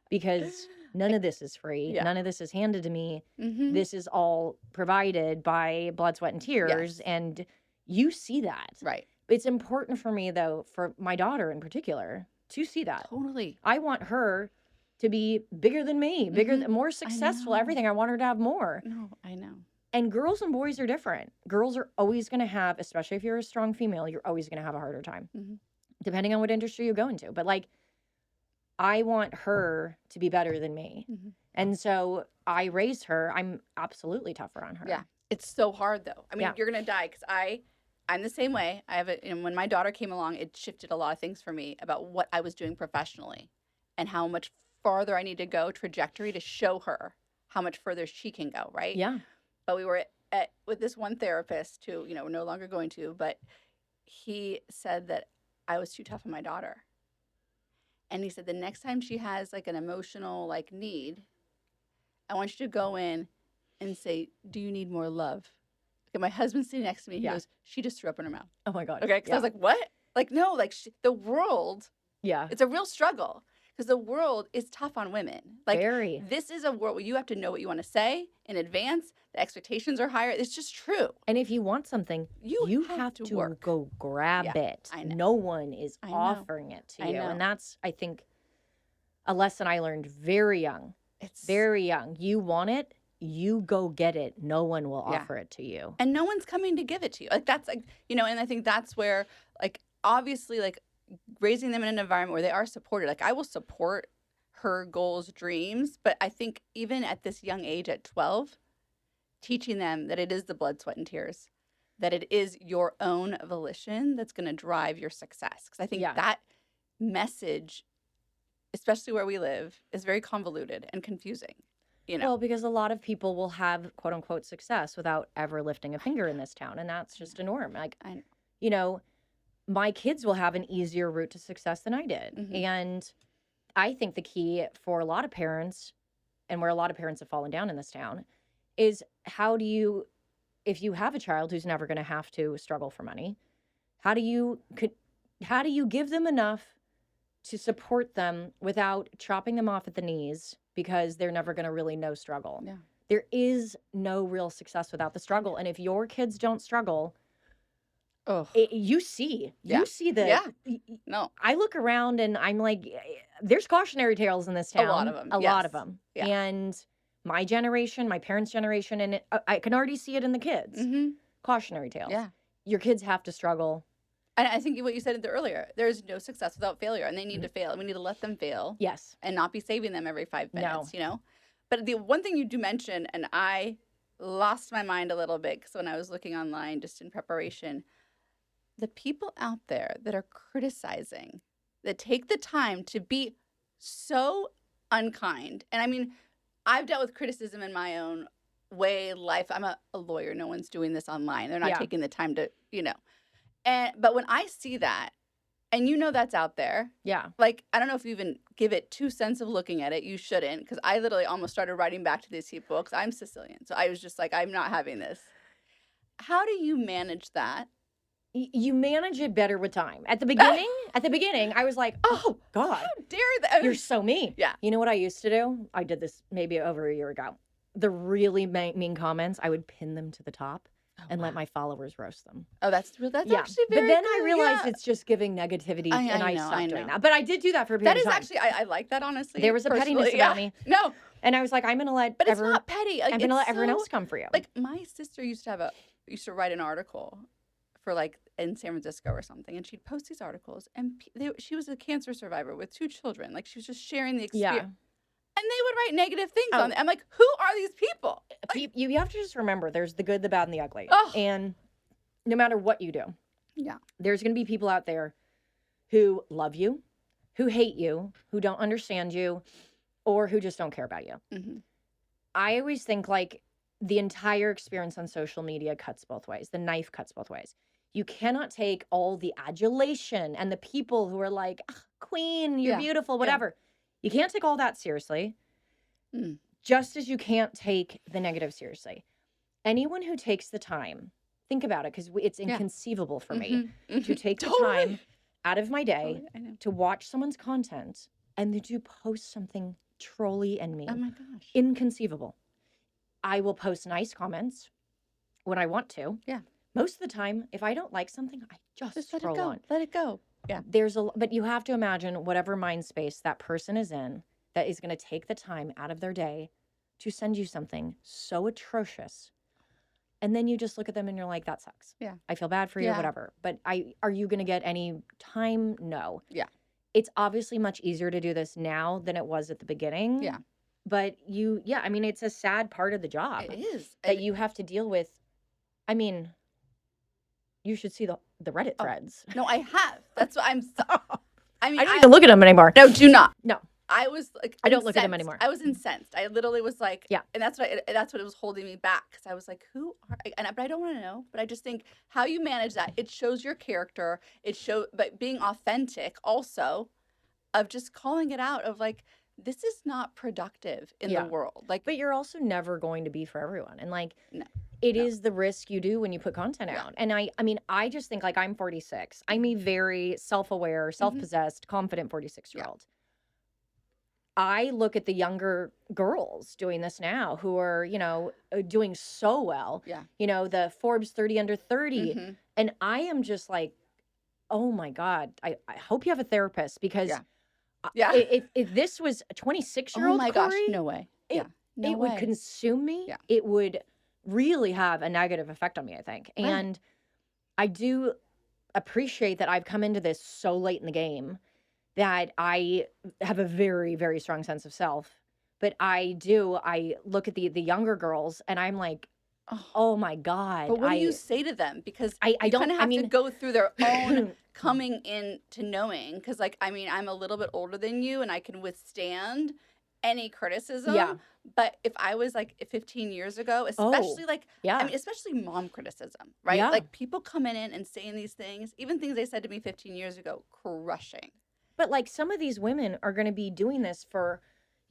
because none of this is free. Yeah. None of this is handed to me. This is all provided by blood, sweat, and tears. Yes. And you see that. Right. It's important for me, though, for my daughter in particular, to see that. Totally. I want her to be bigger than me, more successful, everything. I want her to have more. No, I know. And girls and boys are different. Girls are always going to have, especially if you're a strong female, you're always going to have a harder time, depending on what industry you go into. But like, I want her to be better than me. And so I raise her. I'm absolutely tougher on her. Yeah. It's so hard though. I mean, you're going to die because I'm the same way. I have when my daughter came along, it shifted a lot of things for me about what I was doing professionally and how much farther I need to go trajectory to show her how much further she can go. Right. Yeah. But we were with this one therapist who, we're no longer going to, but he said that I was too tough on my daughter. And he said, the next time she has like an emotional like need, I want you to go in and say, do you need more love? Okay, my husband's sitting next to me. He goes, she just threw up in her mouth. Oh my God. Okay. Because I was like, what? Like, no, like the world, yeah, it's a real struggle because the world is tough on women. Like, very. This is a world where you have to know what you want to say in advance. The expectations are higher. It's just true. And if you want something, you have to work. Go grab it. I know. No one is I know. offering it to I you. know. And that's, I think, a lesson I learned very young. It's very young. You want it, you go get it. No one will offer it to you. And no one's coming to give it to you. Like, that's like, and I think that's where, like, obviously, like, raising them in an environment where they are supported. Like, I will support her goals, dreams. But I think even at this young age, at 12, teaching them that it is the blood, sweat, and tears, that it is your own volition that's going to drive your success. Because I think that message, especially where we live, is very convoluted and confusing. Well, because a lot of people will have quote unquote success without ever lifting a finger in this town. And that's just a norm. Like, my kids will have an easier route to success than I did. And I think the key for a lot of parents, and where a lot of parents have fallen down in this town, is how do you, if you have a child who's never going to have to struggle for money, how do you give them enough to support them without chopping them off at the knees because they're never going to really know struggle? Yeah. There is no real success without the struggle. And if your kids don't struggle, Oh. you see Yeah. the, Yeah. No. I look around and I'm like, there's cautionary tales in this town. A lot of them. A Yes. lot of them. Yeah. And my generation, my parents' generation, and I can already see it in the kids. Mm-hmm. Cautionary tales. Yeah. Your kids have to struggle. And I think what you said earlier, there's no success without failure, and they need to fail. And we need to let them fail. Yes. And not be saving them every 5 minutes, No. you know? But the one thing you do mention, and I lost my mind a little bit because when I was looking online just in preparation, the people out there that are criticizing, that take the time to be so unkind. And I mean, I've dealt with criticism in my own way, life. I'm a lawyer. No one's doing this online. They're not taking the time to, you know. But when I see that, and you know that's out there. Yeah. Like, I don't know if you even give it 2 cents of looking at it. You shouldn't, because I literally almost started writing back to these people because I'm Sicilian. So I was just like, I'm not having this. How do you manage that? You manage it better with time. At the beginning, I was like, oh, God. How dare that? You're so mean. Yeah. You know what I used to do? I did this maybe over a year ago. The really mean comments, I would pin them to the top and let my followers roast them. Oh, that's actually very But then good. I realized it's just giving negativity, and I stopped doing that. But I did do that for a period of time. That is actually, I like that, honestly. There was a pettiness about me. No. And I was like, I'm going to let But it's not petty. Like, I'm going to let everyone else come for you. Like, my sister used to write an article for, like, in San Francisco or something, and she'd post these articles, and she was a cancer survivor with 2 children. Like, she was just sharing the experience. Yeah. And they would write negative things on it. I'm like, who are these people? Like, you have to just remember there's the good, the bad, and the ugly. Oh. And no matter what you do, there's going to be people out there who love you, who hate you, who don't understand you, or who just don't care about you. Mm-hmm. I always think, like, the entire experience on social media cuts both ways. The knife cuts both ways. You cannot take all the adulation and the people who are like, queen, you're beautiful, whatever. You can't take all that seriously, just as you can't take the negative seriously. Anyone who takes the time, think about it, because it's inconceivable for me to take the time out of my day to watch someone's content and to post something trolly and mean. Oh my gosh. Inconceivable. I will post nice comments when I want to. Yeah. Most of the time, if I don't like something, I just let scroll it go. on. Let it go. Yeah. But you have to imagine whatever mind space that person is in that is going to take the time out of their day to send you something so atrocious. And then you just look at them and you're like, that sucks. Yeah. I feel bad for you, whatever. But are you going to get any time? No. Yeah. It's obviously much easier to do this now than it was at the beginning. Yeah. But I mean, it's a sad part of the job. It is. That you have to deal with. I mean, you should see the Reddit threads. No, I have. That's what I'm. I mean, I don't even look at them anymore. No, do not. No. I was like, I don't look at them anymore. I was incensed. I literally was like, yeah. And that's what it was holding me back, because I was like, but I don't want to know. But I just think how you manage that, it shows your character. But being authentic also, of just calling it out of like, this is not productive in the world. Like, but you're also never going to be for everyone, and like, it is the risk you do when you put content out. And I mean, I just think, like, I'm 46. I'm a very self-aware, self-possessed, confident 46-year-old. I look at the younger girls doing this now who are, doing so well. Yeah. The Forbes 30 under 30. And I am just like, oh my God, I hope you have a therapist, because if this was a 26-year-old, oh my gosh, no way. It would consume me. Yeah. It would really have a negative effect on me, I think. Right. And I do appreciate that I've come into this so late in the game, that I have a very, very strong sense of self. But I look at the younger girls and I'm like, oh my God. But what do you say to them? Because I don't kind of have to go through their own coming into knowing. Because, like, I mean, I'm a little bit older than you and I can withstand any criticism. Yeah. But if I was like 15 years ago, especially I mean, especially mom criticism, right? Yeah. Like, people coming in and saying these things, even things they said to me 15 years ago, crushing. But like, some of these women are going to be doing this for,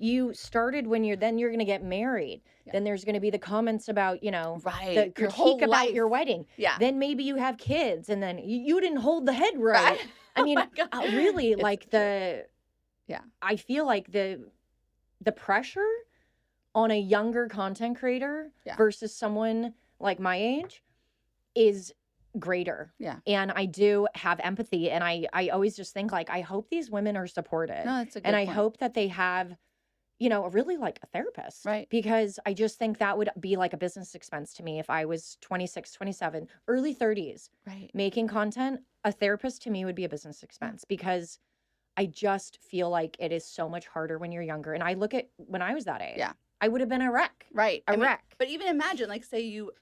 you started when you're going to get married. Yeah. Then there's going to be the comments about, the Right. Your critique whole about your life. wedding. Yeah. Then maybe you have kids and then you didn't hold the head right. Right. I mean, Oh my God. really, It's like true. Yeah. I feel like the pressure on a younger content creator Yeah. versus someone like my age is greater. Yeah. And I do have empathy, and I always just think, like, I hope these women are supported. No, that's a good And I point. hope that they have, a really like a therapist. Right. Because I just think that would be like a business expense to me if I was 26, 27, early 30s Right. making content. A therapist to me would be a business expense because I just feel like it is so much harder when you're younger. And I look at when I was that age. Yeah. I would have been a wreck. Right. A wreck. But even imagine, like, say you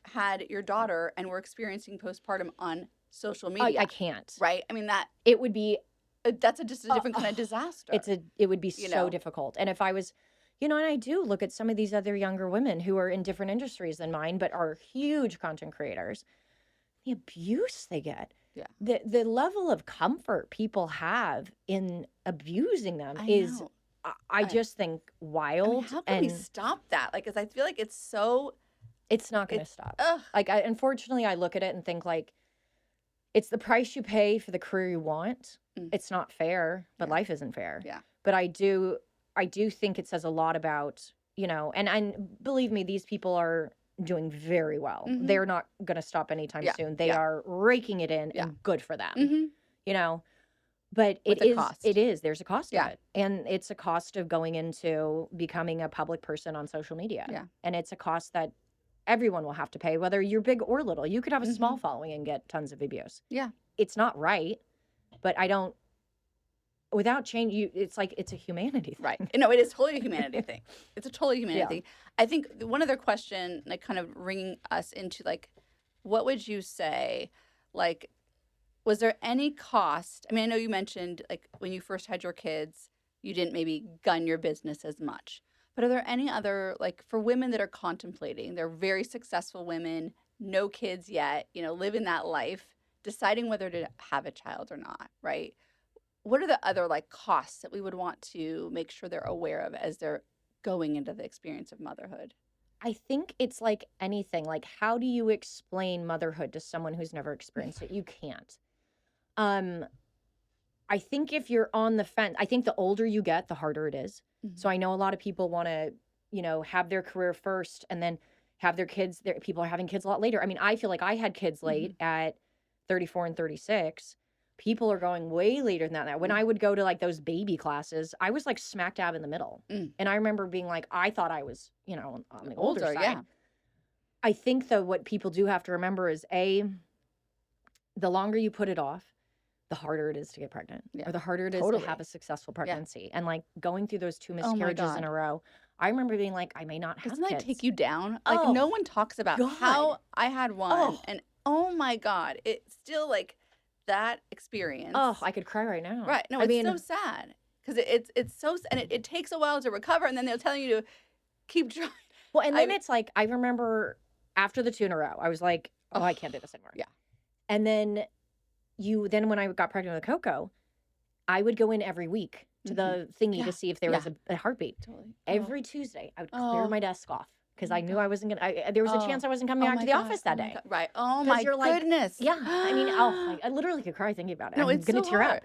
had your daughter and were experiencing postpartum on social media. I can't. Right. I mean, It would be that's just a different kind of disaster. it would be You so know? difficult. And if I was, and I do look at some of these other younger women who are in different industries than mine, but are huge content creators, the abuse they get. Yeah. The level of comfort people have in abusing them is, know. I just think, wild. I mean, how can we stop that? Like, 'cause I feel like it's so. It's not going to stop. Ugh. Like, unfortunately, I look at it and think, like, it's the price you pay for the career you want. Mm. It's not fair, but Yeah. life isn't fair. Yeah. But I do think it says a lot about, and believe me, these people are doing very well. Mhm. They're not going to stop anytime Yeah. soon. They Yeah. are raking it in, Yeah. and good for them. Mm-hmm. But With the cost. there's a cost Yeah. of it. And it's a cost of going into becoming a public person on social media. Yeah. And it's a cost that everyone will have to pay, whether you're big or little. You could have a small Mhm. following and get tons of abuse. Yeah. It's not right, but without change, it's like, it's a humanity thing. Right. No, it is totally a humanity thing. It's a totally humanity Yeah. thing. I think one other question, like, kind of bringing us into, like, what would you say, like, was there any cost? I mean, I know you mentioned, like, when you first had your kids, you didn't maybe gun your business as much. But are there any other, like, for women that are contemplating, they're very successful women, no kids yet, living that life, deciding whether to have a child or not, right? What are the other, like, costs that we would want to make sure they're aware of as they're going into the experience of motherhood? I think it's like anything. Like, how do you explain motherhood to someone who's never experienced it? You can't. I think if you're on the fence, I think the older you get, the harder it is. Mhm. So I know a lot of people want to, have their career first and then have their kids. People are having kids a lot later. I mean, I feel like I had kids late at 34 and 36. People are going way later than that. When I would go to, like, those baby classes, I was, like, smack dab in the middle. Mm. And I remember being like, I thought I was, on the older side. Yeah. I think, though, what people do have to remember is, the longer you put it off, the harder it is to get pregnant, Yeah. or the harder it is Totally. to have a successful pregnancy. And, like, going through those 2 Oh my miscarriages in God. a row, I remember being like, I may not have Doesn't that kids. take you down? Like, Oh, no one talks about God. how I had one, Oh. and oh my God, it's still, like, that experience. Oh, I could cry right now. Right. No, I it's mean, so sad because it's so, and it takes a while to recover, and then they'll tell you to keep trying. well, and I then mean- it's like, I remember after the 2 in a row, I was like, oh, I Ugh. can't do this anymore. Yeah. And then when I got pregnant with Coco, I would go in every week to the thingy Yeah. to see if there was a heartbeat. Totally. Every Tuesday, I would clear Oh. my desk off because Oh my I knew God. I wasn't gonna. There was a chance I wasn't coming Oh back my to the God. office Oh that my day. God. Right. Oh 'Cause my you're like, goodness. Yeah, I mean, I literally could cry thinking about it. No, I'm it's gonna so tear hard. up.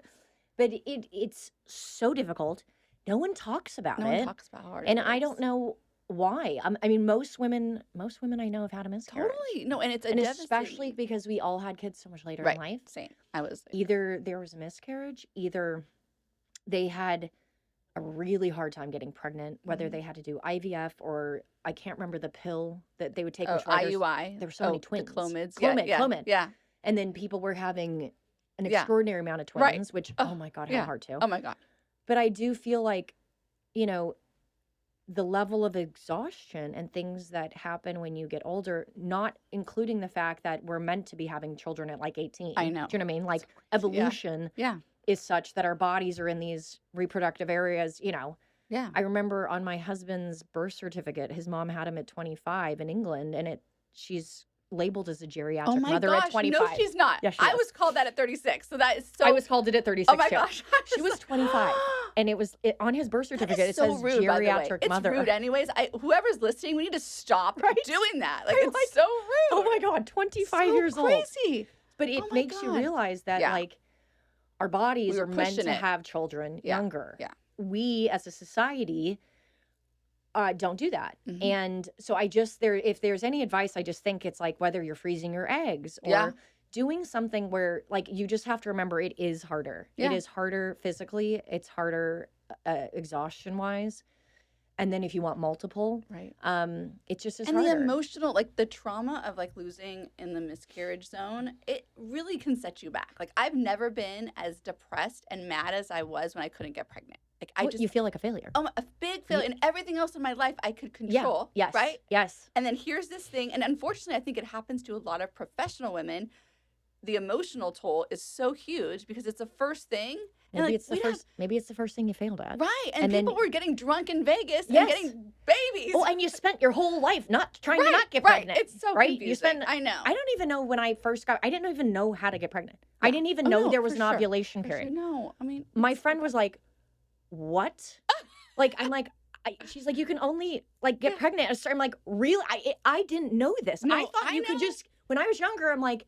But it's so difficult. No one talks about No it, one talks about how hard and it I is. don't know why. I mean, most women I know have had a miscarriage. Totally. No, and it's a And devastating. especially because we all had kids so much later Right. in life. Same. I was. Either there was a miscarriage, either they had a really hard time getting pregnant, whether Mhm. they had to do IVF or I can't remember the pill that they would take. Oh, which why IUI. there were so many The twins. Clomids. Clomid, Yeah. Clomid. Yeah. And then people were having an Yeah. extraordinary amount of Right. twins, which, Oh, oh my God, how yeah. hard to. Oh my God. But I do feel like, the level of exhaustion and things that happen when you get older, not including the fact that we're meant to be having children at like 18. I know. Do you know what I mean? Like, So crazy. Yeah. evolution Yeah. is such that our bodies are in these reproductive areas. Yeah. I remember on my husband's birth certificate, his mom had him at 25 in England, and she's labeled as a geriatric Oh my mother gosh. at 25. No, she's not. Yes, she I is. was called that at 36. So that is so. I was called it at 36 Oh my too. gosh. She was 25. And it was on his birth That certificate. is It so says rude, by the way. geriatric It's mother. rude anyways. Whoever's listening, we need to stop Right? doing that. Like, Right, it's like, so rude. Oh my God, 25 so years old. crazy. But it Oh my makes you God. realize that Yeah. like our bodies We were are meant pushing to it. have children Yeah. younger. Yeah. We as a society don't do that. Mhm. And so if there's any advice, I just think it's like whether you're freezing your eggs or Yeah. doing something where like you just have to remember it is harder. Yeah. It is harder physically. It's harder exhaustion wise. And then if you want multiple, Right. it's just as And harder. the emotional, like the trauma of like losing in the miscarriage zone, it really can set you back. Like I've never been as depressed and mad as I was when I couldn't get pregnant. Like I Well, just, you feel like a failure. a big failure, and everything else in my life I could Yeah. control. Yes. Right. Yes. And then here's this thing, and unfortunately, I think it happens to a lot of professional women. The emotional toll is so huge because it's the first thing. And Maybe like, it's the we'd have- first. Maybe it's the first thing you failed at. right. And and then- people were getting drunk in Vegas Yes. and getting babies. Oh, and you spent your whole life not trying to Right, not get right. pregnant. It's so right. confusing. You spend. I know. I don't even know when I first got. I didn't even know how to get pregnant. I Yeah. didn't even Oh, know no, there was for an sure. ovulation For sure. period. No, I mean, My it's so friend was like, "What?" Like I'm like. She's like, you can only like get Yeah. pregnant. I'm like, really? I didn't know this. No, I thought I you could know. just. When I was younger, I'm like,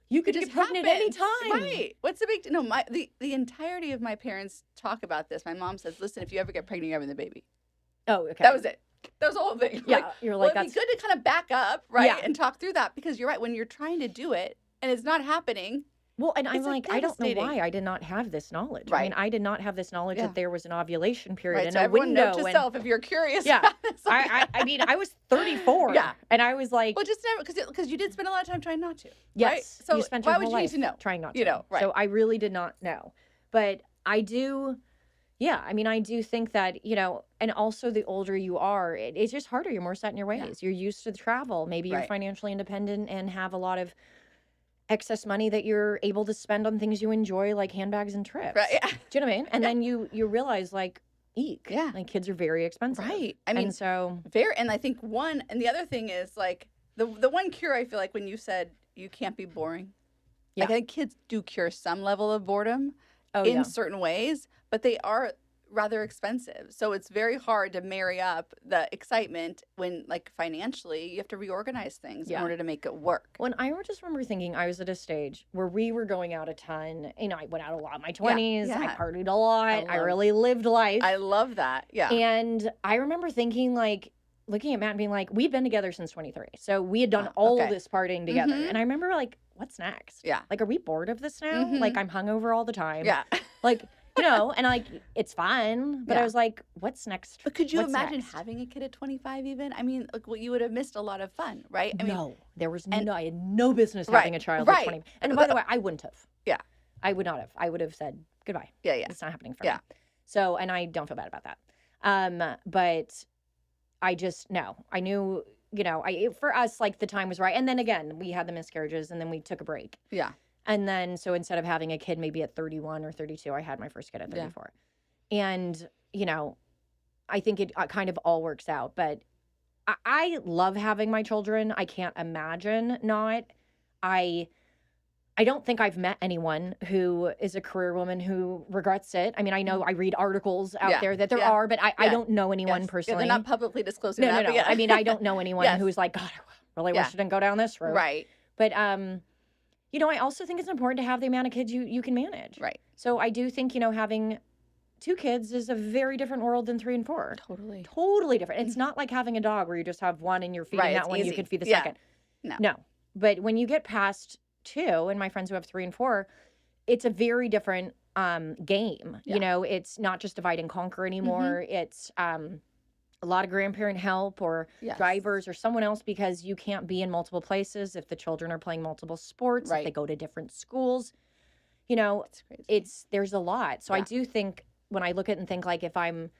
you could It get just pregnant happens. anytime. Right. What's the big no, the entirety of my parents talk about this. My mom says, listen, if you ever get pregnant, you're having the baby. Oh, okay. That was it. That was the whole thing. Yeah, Like, you're well, like it'd that's be good to kind of back up, right? Yeah. And talk through that because you're right. When you're trying to do it and it's not happening, well, and I'm it's, like, like, I don't know devastating. why I did not have this knowledge. I mean, Right. I did not have this knowledge Yeah. that there was an ovulation period right? and So a everyone window. note to and self if you're curious. Yeah. about this. Like, I mean, I was 34. Yeah. And I was like, well, just never because you did spend a lot of time trying not to. yes, Right? So you spent your why whole would you need life to know? trying not to. You know, right. So I really did not know. But I do, yeah, I mean, I do think that, and also the older you are, it's just harder. You're more set in your ways. Yeah. You're used to travel. Maybe you're Right. financially independent and have a lot of excess money that you're able to spend on things you enjoy, like handbags and trips. Right. Yeah. Do you know what I mean? And then you realize, like, eek. Yeah. Like, kids are very expensive. Right. I mean, and so, and I think and the other thing is like the one cure I feel like when you said you can't be boring. Yeah. Like I think kids do cure some level of boredom oh, in yeah. certain ways, but they are rather expensive. So it's very hard to marry up the excitement when like financially you have to reorganize things in Yeah. order to make it work. When I just remember thinking I was at a stage where we were going out a ton. I went out a lot in my 20s. I yeah. partied a lot. I love- really lived life. I love that. Yeah. And I remember thinking, like, looking at Matt and being like, we'd been together since 23. So we had done all okay. this partying together. Mhm. And I remember, like, what's next? Yeah. Like, are we bored of this now? Mhm. Like, I'm hungover all the time. Yeah. Like, and like, it's fun. But I Yeah. was like, what's next? But could you What's imagine next? having a kid at 25 even? I mean, like well, you would have missed a lot of fun, right? I mean, No, there was and- I had no business Right, having a child right. at 20. And by the way, I wouldn't have. Yeah. I would not have. I would have said goodbye. yeah, yeah. It's not happening for Yeah. me. So, and I don't feel bad about that. But I just, no, I knew, for us, like the time was right. And then again, we had the miscarriages and then we took a break. Yeah. And then, so instead of having a kid maybe at 31 or 32, I had my first kid at Yeah. 34. And, I think it kind of all works out. But I love having my children. I can't imagine not. I don't think I've met anyone who is a career woman who regrets it. I mean, I know I read articles out Yeah, there that there yeah, are, but I yeah. don't know anyone Yes. personally. Yeah, they're not publicly disclosing no, that. no. But yeah. I mean, I don't know anyone Yes. who's like, God, I really Yeah. wish I didn't go down this road. Right. But I also think it's important to have the amount of kids you can manage. Right. So I do think, having 2 kids is a very different world than 3 and 4. Totally. Totally different. It's not like having a dog where you just have one and you're feeding Right, that it's one, you easy. could feed the Yeah. second. No. But when you get past 2, and my friends who have 3 and 4, it's a very different game. Yeah. It's not just divide and conquer anymore. It's a lot of grandparent help or Yes. drivers or someone else because you can't be in multiple places if the children are playing multiple sports, if Right. they go to different schools. It's crazy. There's a lot. So I Yeah. do think when I look at it and think like if I'm,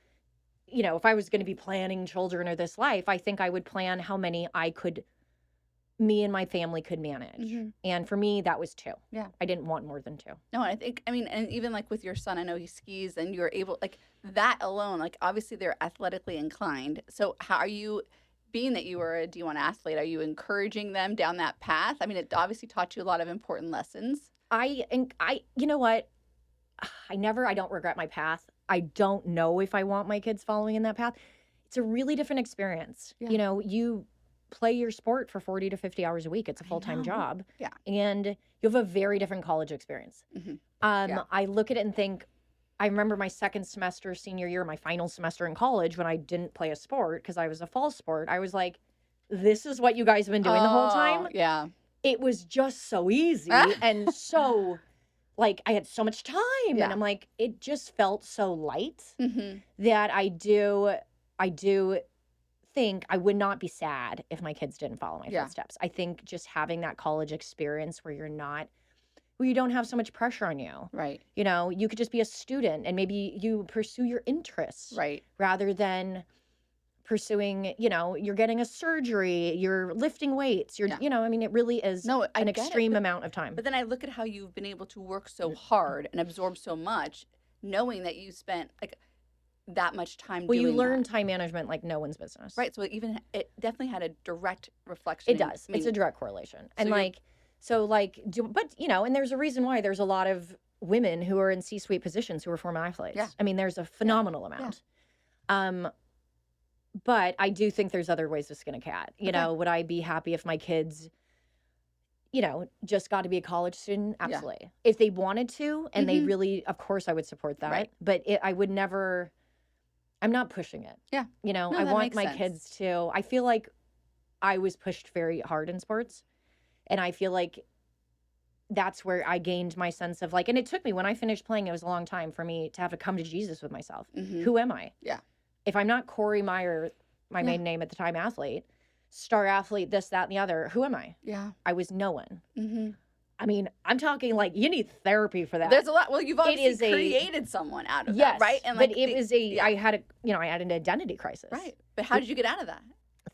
if I was going to be planning children or this life, I think I would plan how many me and my family could manage. Mhm. And for me, that was 2. Yeah. I didn't want more than 2. No, I think, and even like with your son, I know he skis and you're able, like that alone, like obviously they're athletically inclined. So how are you, being that you were a D1 athlete, are you encouraging them down that path? I mean, it obviously taught you a lot of important lessons. You know what? I don't regret my path. I don't know if I want my kids following in that path. It's a really different experience. Yeah. You know, you play your sport for 40 to 50 hours a week. It's a I full-time know. job. Yeah. And you have a very different college experience. Mhm. Yeah. I look at it and think, I remember my second semester, senior year, my final semester in college when I didn't play a sport because I was a fall sport. I was like, this is what you guys have been doing the whole time. Yeah. It was just so easy and so like I had so much time. Yeah. And I'm like, it just felt so light Mm-hmm. that I do think I would not be sad if my kids didn't follow my Yeah. footsteps. I think just having that college experience where you don't have so much pressure on you. Right. You know, you could just be a student and maybe you pursue your interests Right. rather than pursuing, you know, you're getting a surgery, you're lifting weights, Yeah. you know, I mean, it really is No, I an get it, extreme but amount of time. then I look at how you've been able to work so hard and absorb so much, knowing that you spent like that much time Well, doing you learn that. time management like no one's business. Right. So it definitely had a direct reflection. It does. I mean, It's a direct correlation. And you're- but you know, and there's a reason why there's a lot of women who are in C-suite positions who are former athletes. Yeah. I mean, there's a phenomenal amount. But I do think there's other ways to skin a cat. You Okay. know, would I be happy if my kids, you know, just got to be a college student? Yeah. Absolutely. If they wanted to, and they Mhm. really, of course, I would support that. Right. But I would never. I'm not pushing it. Yeah. You know, No, I that want makes my sense. kids to. I feel like I was pushed very hard in sports, and I feel like that's where I gained my sense of like. And it took me when I finished playing. It was a long time for me to have to come to Jesus with myself. Mhm. Who am I? Yeah. If I'm not Corey Meyer, my Yeah. maiden name at the time, athlete, star athlete, this, that, and the other, who am I? Yeah. I was no one. Mm-hmm. I mean, I'm talking like you need therapy for that. There's a lot. Well, you've obviously is a- created someone out of yes, that, right? And but like it was a. yeah. I had an identity crisis. Right. But how did you get out of that?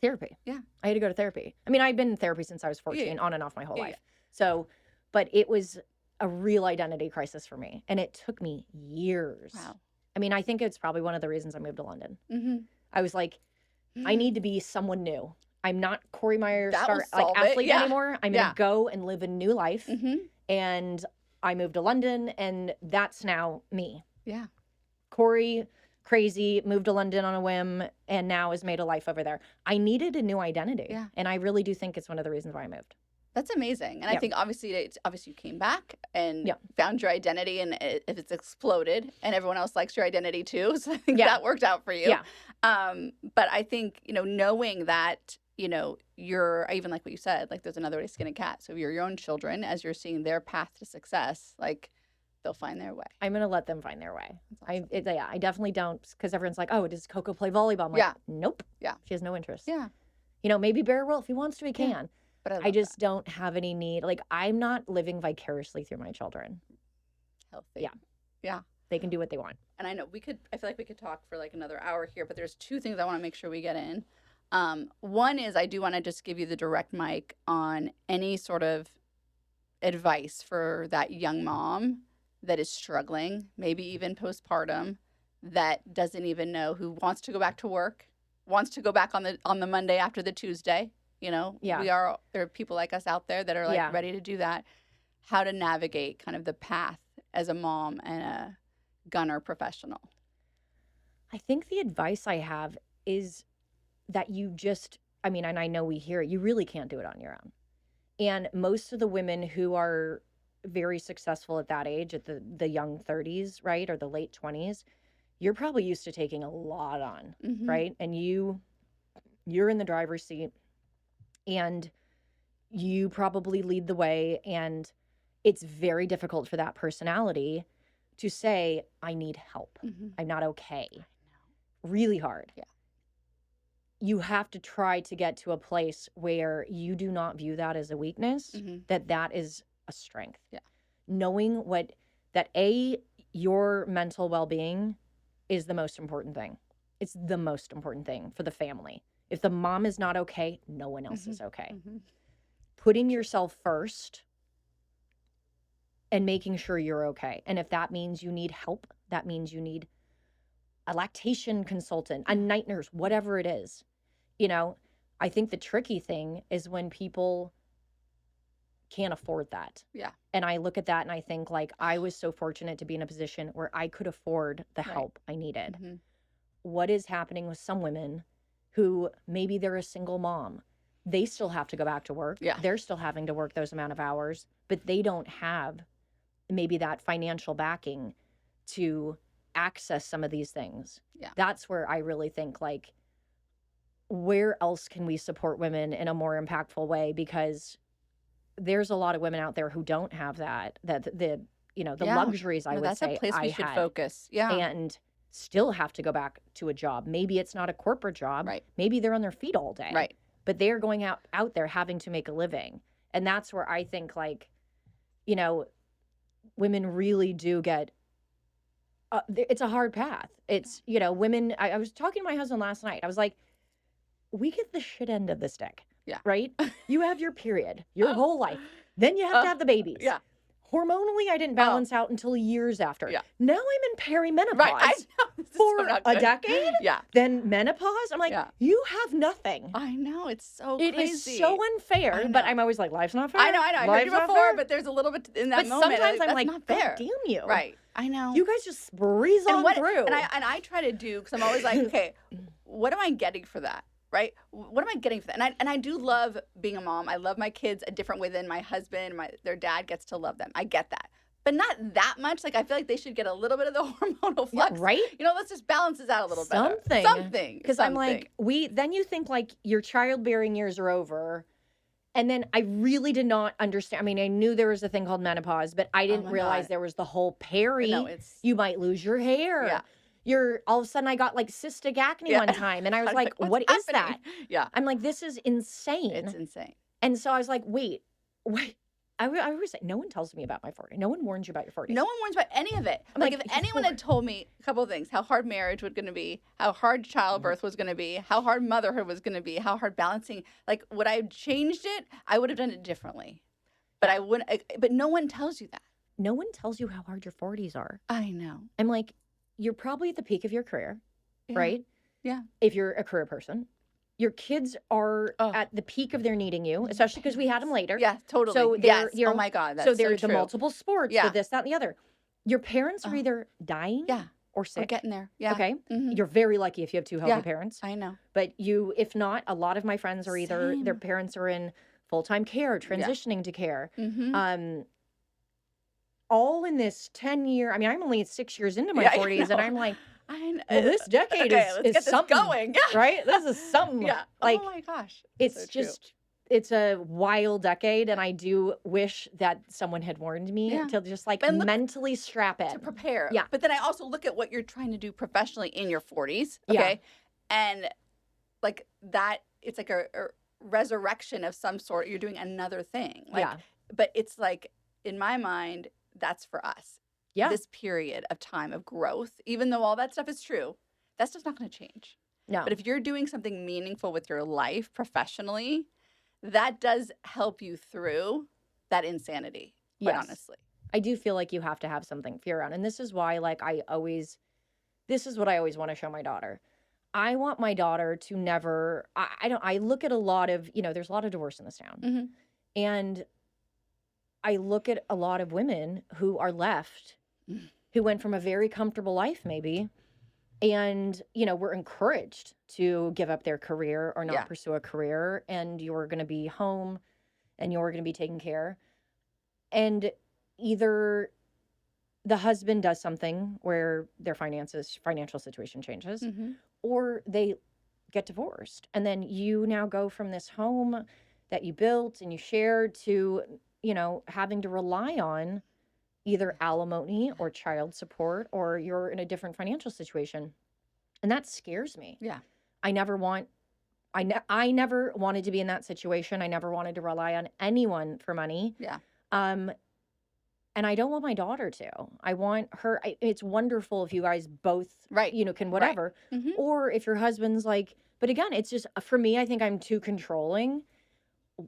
Therapy. Yeah. I had to go to therapy. I mean, I'd been in therapy since I was 14, Yeah. on and off my whole Yeah, life. So, but it was a real identity crisis for me, and it took me years. Wow. I mean, I think it's probably one of the reasons I moved to London. Mm-hmm. I was like, I need to be someone new. I'm not Corey Meyer That will star solve it, athlete yeah. anymore. I'm Yeah. gonna go and live a new life. Mm-hmm. And I moved to London, and that's now me. Yeah. Corey, crazy, moved to London on a whim, and now has made a life over there. I needed a new identity. Yeah. And I really do think it's one of the reasons why I moved. That's amazing. And I Yeah. think obviously you came back and Yeah. found your identity, and if it's exploded and everyone else likes your identity too. So I think Yeah. that worked out for you. Yeah. But I think, knowing that, you're, I even like what you said, like there's another way to skin a cat. So you're your own children, as you're seeing their path to success, like they'll find their way. I'm going to let them find their way. That's awesome. I definitely don't, because everyone's like, oh, does Coco play volleyball? I'm like, Yeah. nope. Yeah. She has no interest. Yeah. Maybe Bear will. If he wants to, he Yeah. can. But I just don't have any need. Like, I'm not living vicariously through my children. healthy. Yeah. Yeah. They can do what they want. And I know I feel like we could talk for like another hour here, but there's two things I want to make sure we get in. One is I do want to just give you the direct mic on any sort of advice for that young mom that is struggling, maybe even postpartum, that doesn't even know, who wants to go back to work, wants to go back on the Monday after the Tuesday. Yeah. There are people like us out there that are like Yeah. ready to do that. How to navigate kind of the path as a mom and a gunner professional. I think the advice I have is that and I know we hear it, you really can't do it on your own. And most of the women who are very successful at that age, at the young 30s, right, or the late 20s, you're probably used to taking a lot on, Mhm. right? And you're in the driver's seat, and you probably lead the way, and it's very difficult for that personality to say, I need help. Mhm. I'm not okay. Really hard. Yeah. You have to try to get to a place where you do not view that as a weakness, Mhm. that is a strength. Yeah. Knowing your mental well-being is the most important thing. It's the most important thing for the family. If the mom is not okay, no one else is okay. Mhm. Putting yourself first and making sure you're okay. And if that means you need help, that means you need a lactation consultant, a night nurse, whatever it is. I think the tricky thing is when people can't afford that. Yeah. And I look at that and I think, like, I was so fortunate to be in a position where I could afford the Right. help I needed. Mm-hmm. What is happening with some women who maybe they're a single mom? They still have to go back to work. Yeah. They're still having to work those amount of hours, but they don't have maybe that financial backing to access some of these things. Yeah. That's where I really think, like, where else can we support women in a more impactful way? Because there's a lot of women out there who don't have the Yeah. luxuries, I No, would that's say, a place I we should had, focus. Yeah. and still have to go back to a job. Maybe it's not a corporate job. Right. Maybe they're on their feet all day. Right. But they are going out there having to make a living. And that's where I think, like, women really do get, it's a hard path. It's, women, I was talking to my husband last night. I was like, we get the shit end of the stick. Yeah. Right? You have your period, your whole life. Then you have to have the babies. Yeah. Hormonally, I didn't balance out until years after. Yeah. Now I'm in perimenopause Right. I know. This is for so not a good. decade. Yeah. Then menopause. I'm like, Yeah. you have nothing. I know. It's so It crazy. is so unfair. I But know. I'm always like, life's not fair. I know. I heard Life's you not before, fair. but there's a little bit in that But moment. sometimes I'm that's like, not God fair. damn you. Right. I know. You guys just breeze on through. And I try to do, because I'm always like, okay, what am I getting for that? Right? What am I getting for that? And I do love being a mom. I love my kids a different way than my husband, their dad gets to love them. I get that. But not that much. Like, I feel like they should get a little bit of the hormonal flux. Yeah, right? Let's just balance this out a little bit. Something. Because I'm like, then you think, like, your childbearing years are over. And then I really did not understand. I mean, I knew there was a thing called menopause, but I didn't my realize God. there was the whole peri. No, You might lose your hair. Yeah. All of a sudden I got, like, cystic acne one time. And I was like, what's what is that? happening? Yeah. I'm like, this is insane. It's insane. And so I was like, wait. I was like, no one tells me about my 40s. No one warns you about your 40s. No one warns about any of it. I'm Like, like, if anyone had told me a couple of things, how hard marriage was going to be, how hard childbirth was going to be, how hard motherhood was going to be, how hard balancing, like, would I have changed it? I would have done it differently. But I wouldn't. But no one tells you that. No one tells you how hard your 40s are. I know. I'm like, you're probably at the peak of your career, Yeah. right? Yeah. If you're a career person. Your kids are at the peak of their needing you, especially because we had them later. Yeah, totally. So oh my God, that's so they're true. the multiple sports, Yeah. the this, that, and the other. Your parents are either dying Yeah. or We're sick. getting there. Yeah. Okay? Mhm. You're very lucky if you have two healthy Yeah. parents. I know. But if not, a lot of my friends are either their Same. parents are in full-time care, transitioning to care. Mm-hmm. All in this 10-year, I mean, I'm only 6 years into my Yeah, I 40s, and know. I'm like, I know. well, this decade okay, is let's get this something, going. Yeah. right? This is something. Yeah. Like, oh my gosh. it's so true. just, it's a wild decade, and I do wish that someone had warned me Yeah. to just, like, And look- mentally strap in. to prepare. Yeah. But then I also look at what you're trying to do professionally in your 40s. Yeah. Okay. And like that, it's like a resurrection of some sort. You're doing another thing. Like, Yeah. But it's like, in my mind, that's for us. Yeah. This period of time of growth, even though all that stuff is true, that stuff's not going to change. No. But if you're doing something meaningful with your life professionally, that does help you through that insanity, quite Yes. honestly. I do feel like you have to have something fear around. And this is why, like, this is what I always want to show my daughter. I want my daughter to never, I look at a lot of, there's a lot of divorce in this town. Mhm. And I look at a lot of women who are left, who went from a very comfortable life maybe, and, were encouraged to give up their career or not Yeah. pursue a career, and you're going to be home and you're going to be taken care. And either the husband does something where their financial situation changes, Mhm. or they get divorced. And then you now go from this home that you built and you shared to, having to rely on either alimony or child support, or you're in a different financial situation. And that scares me. Yeah. I never wanted to be in that situation. I never wanted to rely on anyone for money. Yeah. And I don't want my daughter to. I want her. It's wonderful if you guys both, Right. can whatever. Mhm. Or if your husband's like, but again, it's just, for me, I think I'm too controlling.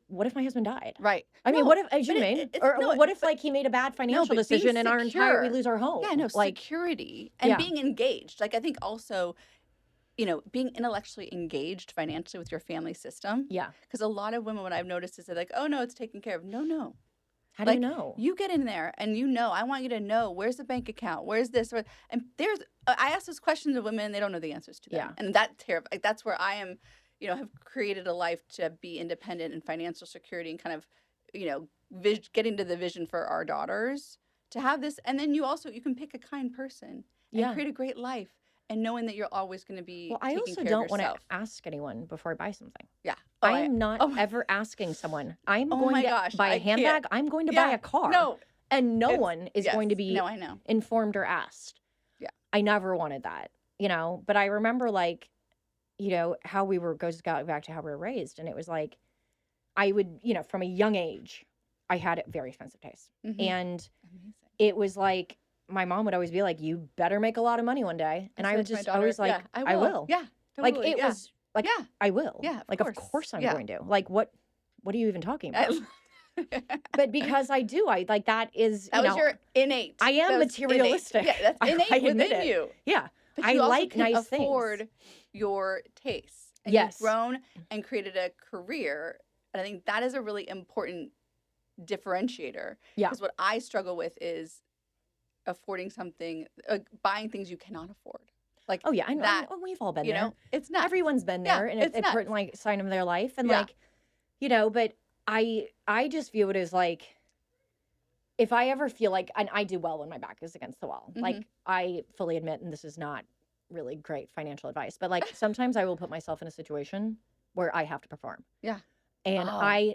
What if my husband died? Right. I mean, No, what if, as you but mean, it's- or no, what if, but- like, he made a bad financial but being decision and we secure. lose our home? Yeah, no, like, security and Yeah. being engaged. Like, I think also, being intellectually engaged financially with your family system. yeah, Because a lot of women, what I've noticed is they're like, oh, no, it's taken care of. No. How do you know? You get in there and I want you to know, where's the bank account? Where's this? And I ask those questions of women and they don't know the answers to them. Yeah. And that's where I am, have created a life to be independent and financial security and kind of, getting to the vision for our daughters to have this. And then you can pick a kind person and create a great life. And knowing that you're always going to be I taking also care don't of want to yourself. ask anyone before I buy something. Yeah. I'm not ever asking someone. I'm going to buy a handbag. I'm going to buy a car. No. And no one is going to be I know. informed or asked. Yeah. I never wanted that, But I remember, how goes back to how we were raised. And it was like, I would, from a young age, I had very expensive taste. Mm-hmm. And Amazing. It was like, my mom would always be like, you better make a lot of money one day. And I would just always like, I will. Yeah. Totally. Like, it was like, I will. Yeah. Of course I'm going to. Like, what are you even talking about? But because I do, that is, that was your innate. I am materialistic. Innate. Yeah, that's innate within you. Yeah. But I you like also can nice afford things. Your tastes. And yes. You've grown and created a career. And I think that is a really important differentiator. Yeah. Because what I struggle with is affording something, buying things you cannot afford. Like, oh yeah, I know. That, we've all been there. It's nuts. Everyone's been there, and it's important sign of their life, and but I just view it as like, if I ever feel like, and I do well when my back is against the wall. Mm-hmm. Like, I fully admit, and this is not really great financial advice, but sometimes I will put myself in a situation where I have to perform. Yeah. And I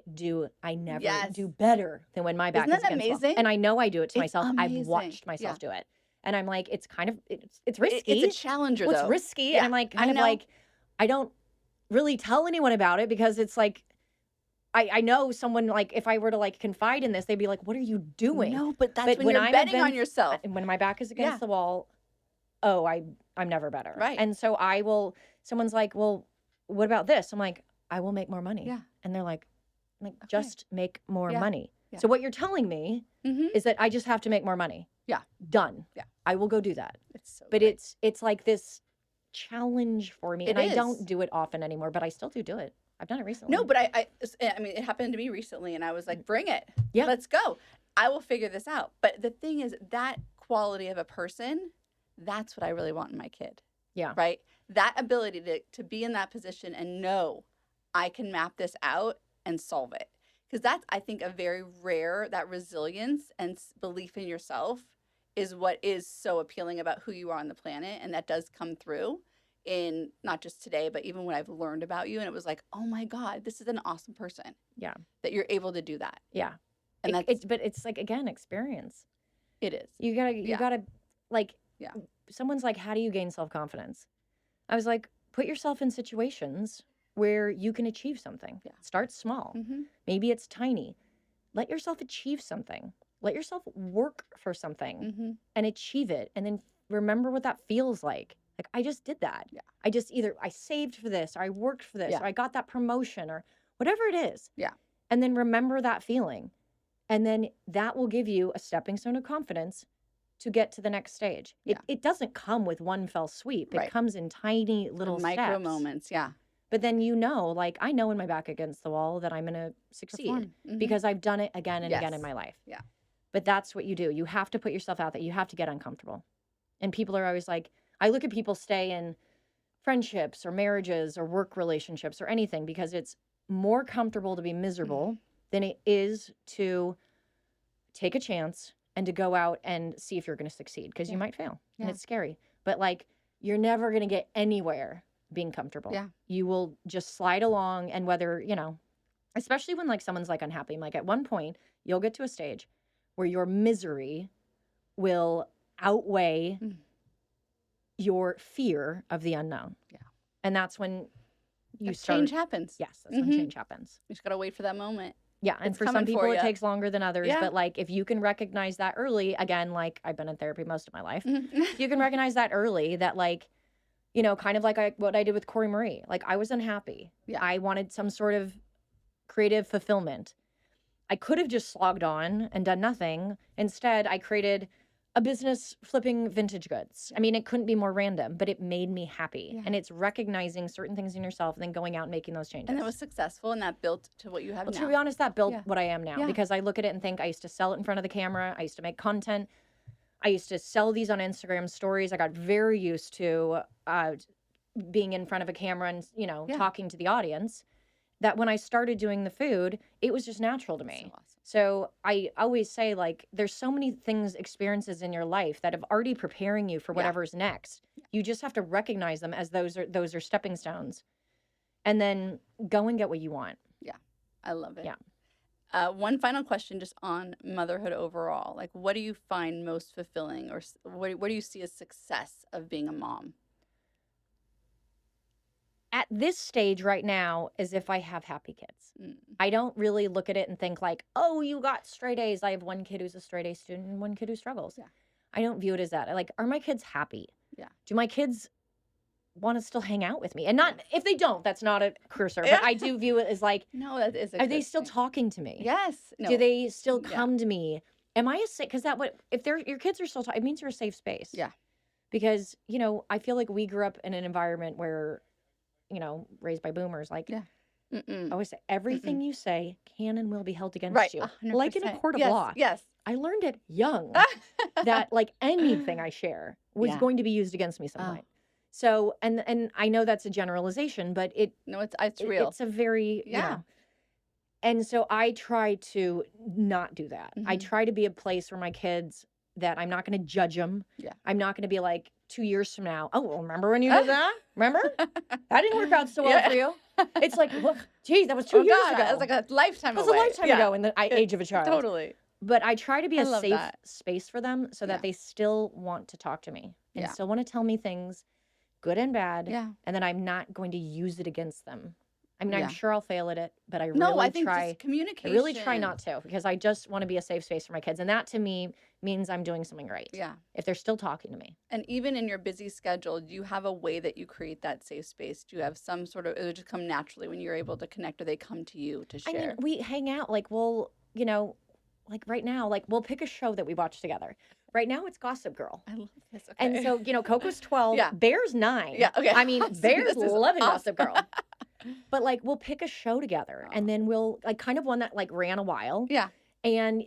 never do better than when my back is against the wall. And I know I do it to myself. Amazing. I've watched myself do it. And I'm like, it's kind of, it's risky. It's a challenger, though. It's risky. Yeah. And I'm like, I don't really tell anyone about it because it's like, I know someone, if I were to confide in this, they'd be like, what are you doing? No, but that's when you're betting on yourself. When my back is against the wall, I'm never better. Right. And so someone's like, well, what about this? I'm like, I will make more money. Yeah. And they're like, just make more money. Yeah. So what you're telling me is that I just have to make more money. Yeah. Done. Yeah. I will go do that. But it's like this challenge for me. I don't do it often anymore, but I still do it. I've done it recently. No, but I mean, it happened to me recently and I was like, bring it. Yeah. Let's go. I will figure this out. But the thing is, that quality of a person, that's what I really want in my kid. Yeah. Right? That ability to be in that position and know I can map this out and solve it. Because that's, I think, a very rare, that resilience and belief in yourself is what is so appealing about who you are on the planet. And that does come through in not just today, but even when I've learned about you. And it was like, oh my God, this is an awesome person. Yeah. That you're able to do that. Yeah. And but it's like, again, experience. It is. You gotta someone's like, how do you gain self-confidence? I was like, put yourself in situations where you can achieve something. Yeah. Start small. Mm-hmm. Maybe it's tiny. Let yourself achieve something. Let yourself work for something and achieve it. And then remember what that feels like. Like, I just did that. Yeah. I saved for this, or I worked for this, Yeah. or I got that promotion, or whatever it is. Yeah. And then remember that feeling. And then that will give you a stepping stone of confidence to get to the next stage. Yeah. It doesn't come with one fell sweep. It Right. comes in tiny little micro steps. moments. Yeah. But then I know when my back against the wall that I'm going to succeed Perform. because I've done it again and again Yes. in my life. Yeah. But that's what you do. You have to put yourself out there. You have to get uncomfortable. And people are always like, I look at people stay in friendships or marriages or work relationships or anything because it's more comfortable to be miserable than it is to take a chance and to go out and see if you're going to succeed because you might fail and it's scary. But you're never going to get anywhere being comfortable. Yeah. You will just slide along, and whether, especially when someone's unhappy, at one point you'll get to a stage where your misery will outweigh your fear of the unknown. Yeah. And that's when you start. Change happens. Yes, that's when change happens. You just got to wait for that moment. Yeah, and It's for some coming people for it ya. takes longer than others, Yeah. but if you can recognize that early, again, I've been in therapy most of my life. If you can recognize that early, that kind of what I did with Corey Marie. I was unhappy. Yeah. I wanted some sort of creative fulfillment. I could have just slogged on and done nothing. Instead, I created a business flipping vintage goods. I mean, it couldn't be more random, but it made me happy. Yeah. And it's recognizing certain things in yourself and then going out and making those changes. And that was successful, and that built to what you have Well, now. to be honest, that built Yeah. what I am now, Yeah. because I look at it and think I used to sell it in front of the camera. I used to make content. I used to sell these on Instagram stories. I got very used to being in front of a camera and, you know, Yeah. talking to the audience, that when I started doing the food, it was just natural to me. So awesome. So I always say, like, there's so many things, experiences in your life that have already preparing you for Yeah. whatever's next. You just have to recognize them as those are stepping stones, and then go and get what you want. I love it. Yeah. One final question just on motherhood overall. Like, what do you find most fulfilling, or what do you see as success of being a mom? At this stage right now, as if I have happy kids. I don't really look at it and think like, oh, you got straight A's. I have one kid who's a straight A student and one kid who struggles. Yeah. I don't view it as that. I like, are my kids happy? Yeah. Do my kids want to still hang out with me? And not, if they don't, that's not a cursor, Yeah. but I do view it as like, No, that is a are they good still thing. talking to me? Yes. No. Do they still Yeah. come to me? Am I a safe, because that what, if they're, your kids are still talking, it means you're a safe space. Yeah. Because, you know, I feel like we grew up in an environment where, you know, raised by boomers, like, Yeah. I always say, everything you say can and will be held against Right. you. 100%. Like in a court of Yes. law. Yes. I learned it young that like anything I share was Yeah. going to be used against me some Oh. point. So, and I know that's a generalization, but No, it's real. it's a very, you Yeah. know. And so I try to not do that. I Mhm. try to be a place for my kids that I'm not going to judge them. Yeah. I'm not going to be like 2 years from now, oh, well, remember when you did that? Remember? That didn't work out so well Yeah. for you. It's like, well, geez, that was 2 years ago. It was like a lifetime It was away. a lifetime ago in the age of a child. Totally. But I try to be I a love safe that. space for them so that Yeah. they still want to talk to me and Yeah. still want to tell me things, good and bad, Yeah. and then I'm not going to use it against them. I mean, Yeah. I'm sure I'll fail at it, but I No, really I think try. just communication. I really try not to, because I just want to be a safe space for my kids, and that to me means I'm doing something right. Yeah. If they're still talking to me. And even in your busy schedule, do you have a way that you create that safe space? Do you have some sort of, it would just come naturally when you're able to connect, or they come to you to I share? mean, we hang out, like we'll, you know, like right now, like we'll pick a show that we watch together. Right now it's Gossip Girl. I love this. Okay. And so, you know, Coco's 12, Yeah. Bear's 9. Yeah, okay. I mean, So Bear's this is loving awesome. Gossip Girl. But like we'll pick a show together, and then we'll like kind of one that like ran a while. Yeah. And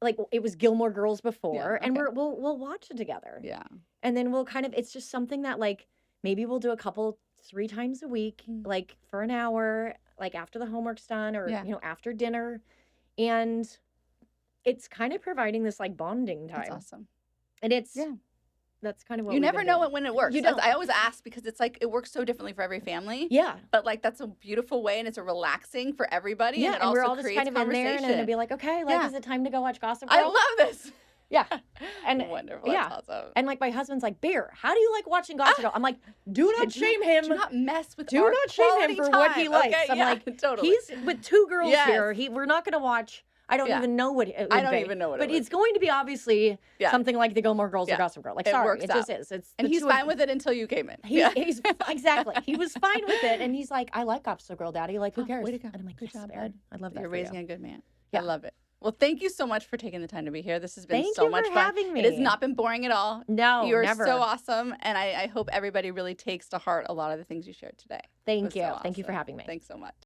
like it was Gilmore Girls before, and okay. we'll watch it together. Yeah. And then we'll kind of, it's just something that like maybe we'll do a couple 3 times a week, like for an hour, like after the homework's done, or Yeah. you know, after dinner. And it's kind of providing this like bonding That's time. awesome. And it's Yeah. that's kind of what You we've never been know doing. when it works. You That's- don't. I always ask because it's like it works so differently for every family. Yeah. But like that's a beautiful way, and it's a relaxing for everybody. Yeah, and it and also we're all just creates kind of in there, and conversation. then it'll be like, okay, like, Yeah. is it time to go watch Gossip Girl? I love this. Yeah. And Wonderful. yeah. That's awesome. And like my husband's like, Bear, how do you like watching Gossip Girl? I'm like, do not shame him. Do not mess with Do our not shame him quality for what he time. likes. Okay, I'm yeah, like, totally. he's with 2 girls Yes. here. We're not going to watch. I don't Yeah. even know what it would I don't be. even know what it But would it's going to be obviously Yeah. something like the Gilmore Girls Yeah. or Gossip Girl. Like, It sorry, works it just out. is. It's And the he's 2 of fine them. with it until you came in. He's exactly. He was fine with it, and he's like, I like Gossip Girl, Daddy. Like, who Oh, cares? way to go. And I'm like, Good yes, job, Bear. bud. I love that. You're for you. raising a good man. Yeah. I love it. Well, thank you so much for taking the time to be here. This has been Thank so you much for fun. having me. It has not been boring at all. No, You're never. so awesome, and I hope everybody really takes to heart a lot of the things you shared today. It Thank was you. so Thank you for awesome. having me. Thanks so much.